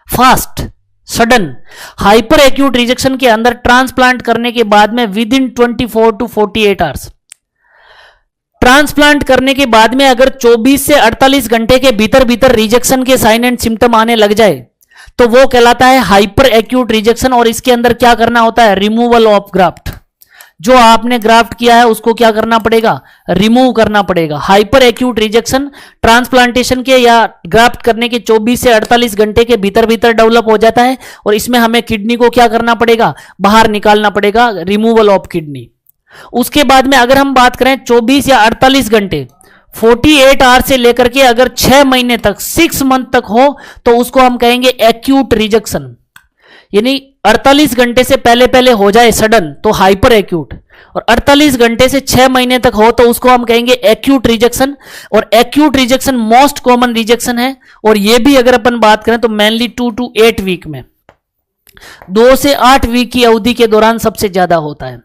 fast sudden. Hyper acute rejection के अंदर ट्रांसप्लांट करने के बाद में with in 24 to 48 hours, transplant करने के बाद में अगर 24 से 48 घंटे के भीतर भीतर रिजेक्शन के साइन एंड सिम्टम आने लग जाए तो वो कहलाता है हाइपर एक्यूट रिजेक्शन। और इसके अंदर क्या करना होता है, रिमूवल ऑफ ग्राफ्ट। जो आपने ग्राफ्ट किया है उसको क्या करना पड़ेगा, रिमूव करना पड़ेगा। हाइपर एक्यूट रिजेक्शन ट्रांसप्लांटेशन के या ग्राफ्ट करने के 24 से 48 घंटे के भीतर भीतर डेवलप हो जाता है, और इसमें हमें किडनी को क्या करना पड़ेगा, बाहर निकालना पड़ेगा, रिमूवल ऑफ किडनी। उसके बाद में अगर हम बात करें 24 या 48 घंटे 48 आवर से लेकर के अगर 6 महीने तक 6 मंथ तक हो तो उसको हम कहेंगे एक्यूट रिजेक्शन। यानी 48 घंटे से पहले पहले हो जाए सडन तो हाइपर एक्यूट, और 48 घंटे से 6 महीने तक हो तो उसको हम कहेंगे एक्यूट रिजेक्शन। और acute rejection most common rejection है, और ये भी अगर अपन बात करें तो मेनली 2 to 8 वीक में, 2 से 8 वीक की अवधि के दौरान सबसे ज्यादा होता है।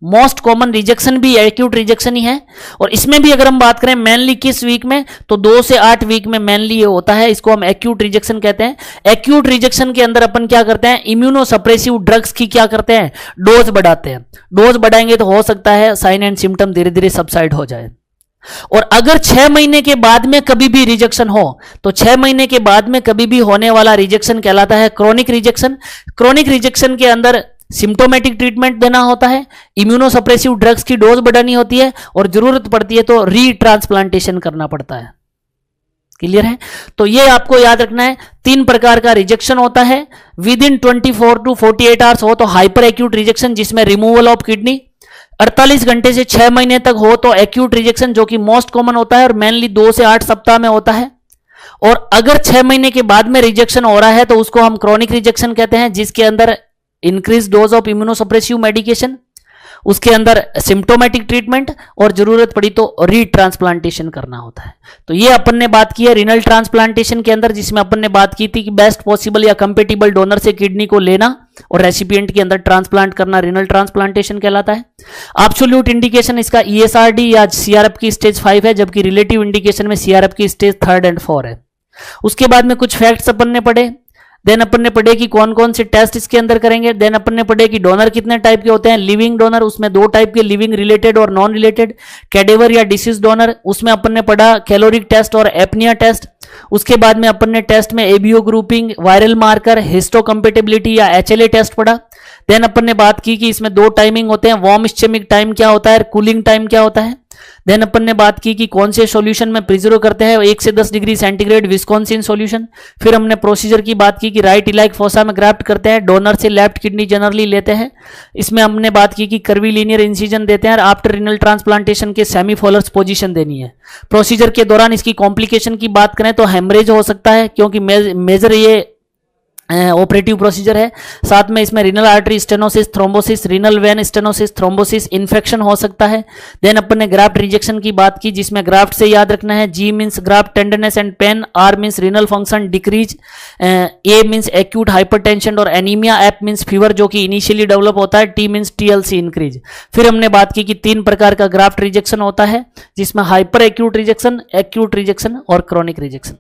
मोस्ट कॉमन रिजेक्शन भी एक्यूट रिजेक्शन ही है, और इसमें भी अगर हम बात करें मेनली किस वीक में, तो 2 से 8 वीक में मेनली ये होता है, इसको हम एक्यूट रिजेक्शन कहते हैं। एक्यूट रिजेक्शन के अंदर अपन क्या करते हैं, इम्यूनोसप्रेसिव ड्रग्स की क्या करते हैं, डोज बढ़ाते हैं। डोज बढ़ाएंगे तो हो सकता है साइन एंड सिम्टम धीरे धीरे सबसाइड हो जाए। और अगर 6 महीने के बाद में कभी भी रिजेक्शन हो तो 6 महीने के बाद में कभी भी होने वाला रिजेक्शन कहलाता है क्रोनिक रिजेक्शन। क्रोनिक रिजेक्शन के अंदर सिम्टोमेटिक ट्रीटमेंट देना होता है, इम्यूनोसप्रेसिव ड्रग्स की डोज बढ़ानी होती है, और जरूरत पड़ती है तो रीट्रांसप्लांटेशन करना पड़ता है। क्लियर है, तो ये आपको याद रखना है। 3 प्रकार का रिजेक्शन होता है, विद इन 24 to 48 आवर्स हो तो हाइपर एक्यूट रिजेक्शन जिसमें रिमूवल ऑफ किडनी, 48 घंटे से 6 महीने तक हो तो एक्यूट रिजेक्शन जो कि मोस्ट कॉमन होता है और मेनली 2 से 8 सप्ताह में होता है। और अगर 6 महीने के बाद में रिजेक्शन हो रहा है तो उसको हम क्रोनिक रिजेक्शन कहते हैं, जिसके अंदर increase dose of immunosuppressive medication, उसके अंदर सिम्टोमेटिक ट्रीटमेंट, और जरूरत पड़ी तो रीट्रांसप्लांटेशन करना होता है। तो ये अपन ने बात की है रिनल ट्रांसप्लांटेशन के अंदर, जिसमें अपन ने बात की थी कि बेस्ट पॉसिबल या कंपेटिबल डोनर से किडनी को लेना और रेसिपिएंट के अंदर ट्रांसप्लांट करना रिनल ट्रांसप्लांटेशन कहलाता है। एब्सोल्यूट इंडिकेशन इसका ईएसआरडी या सीआरएफ की स्टेज 5 है, जबकि रिलेटिव इंडिकेशन में सीआरएफ की स्टेज 3rd and 4 है। उसके बाद में कुछ फैक्ट्स अपन ने पढ़े, देन अपन ने पढ़े कि कौन कौन से टेस्ट इसके अंदर करेंगे, देन अपन ने पढ़े कि डोनर कितने टाइप के होते हैं। लिविंग डोनर, उसमें 2 टाइप के, लिविंग रिलेटेड और नॉन रिलेटेड। कैडेवर या डिसीज डोनर, उसमें अपन ने पढ़ा कैलोरिक टेस्ट और एपनिया टेस्ट। उसके बाद में अपन ने टेस्ट में एबीओ ग्रुपिंग, वायरल मार्कर, हिस्टोकम्पेटिबिलिटी या एचएलए टेस्ट पढ़ा। देन अपन ने बात की कि इसमें 2 टाइमिंग होते हैं, वार्म स्टेमिक टाइम क्या होता है, कूलिंग टाइम क्या होता है। देन अपन ने बात की कि कौन से सॉल्यूशन में प्रिजर्व करते हैं, 1 से 10 डिग्री सेंटीग्रेड विस्कॉन्सिन सॉल्यूशन। फिर हमने प्रोसीजर की बात की कि राइट इलाइक फोसा में ग्राफ्ट करते हैं, डोनर से लेफ्ट किडनी जनरली लेते हैं। इसमें हमने बात की कि कर्वीलिनियर इंसिजन देते हैं और आफ्टर रिनल ट्रांसप्लांटेशन के सेमीफोलर्स पोजीशन देनी है। प्रोसीजर के दौरान इसकी कॉम्प्लिकेशन की बात करें तो हेमरेज हो सकता है, क्योंकि मेजर ये ऑपरेटिव प्रोसीजर है। साथ में इसमें renal artery stenosis, thrombosis, renal vein stenosis, thrombosis, infection हो सकता है। देन अपन ने ग्राफ्ट रिजेक्शन की बात की, जिसमें ग्राफ्ट से याद रखना है, G means graft tenderness and pain, R means renal function decrease, A means acute hypertension और एनीमिया, एफ मींस फीवर जो कि इनिशियली डेवलप होता है, टी मींस टीएलसी इंक्रीज। फिर हमने बात की कि 3 प्रकार का ग्राफ्ट रिजेक्शन होता है, जिसमें हाइपर एक्यूट रिजेक्शन और क्रोनिक रिजेक्शन।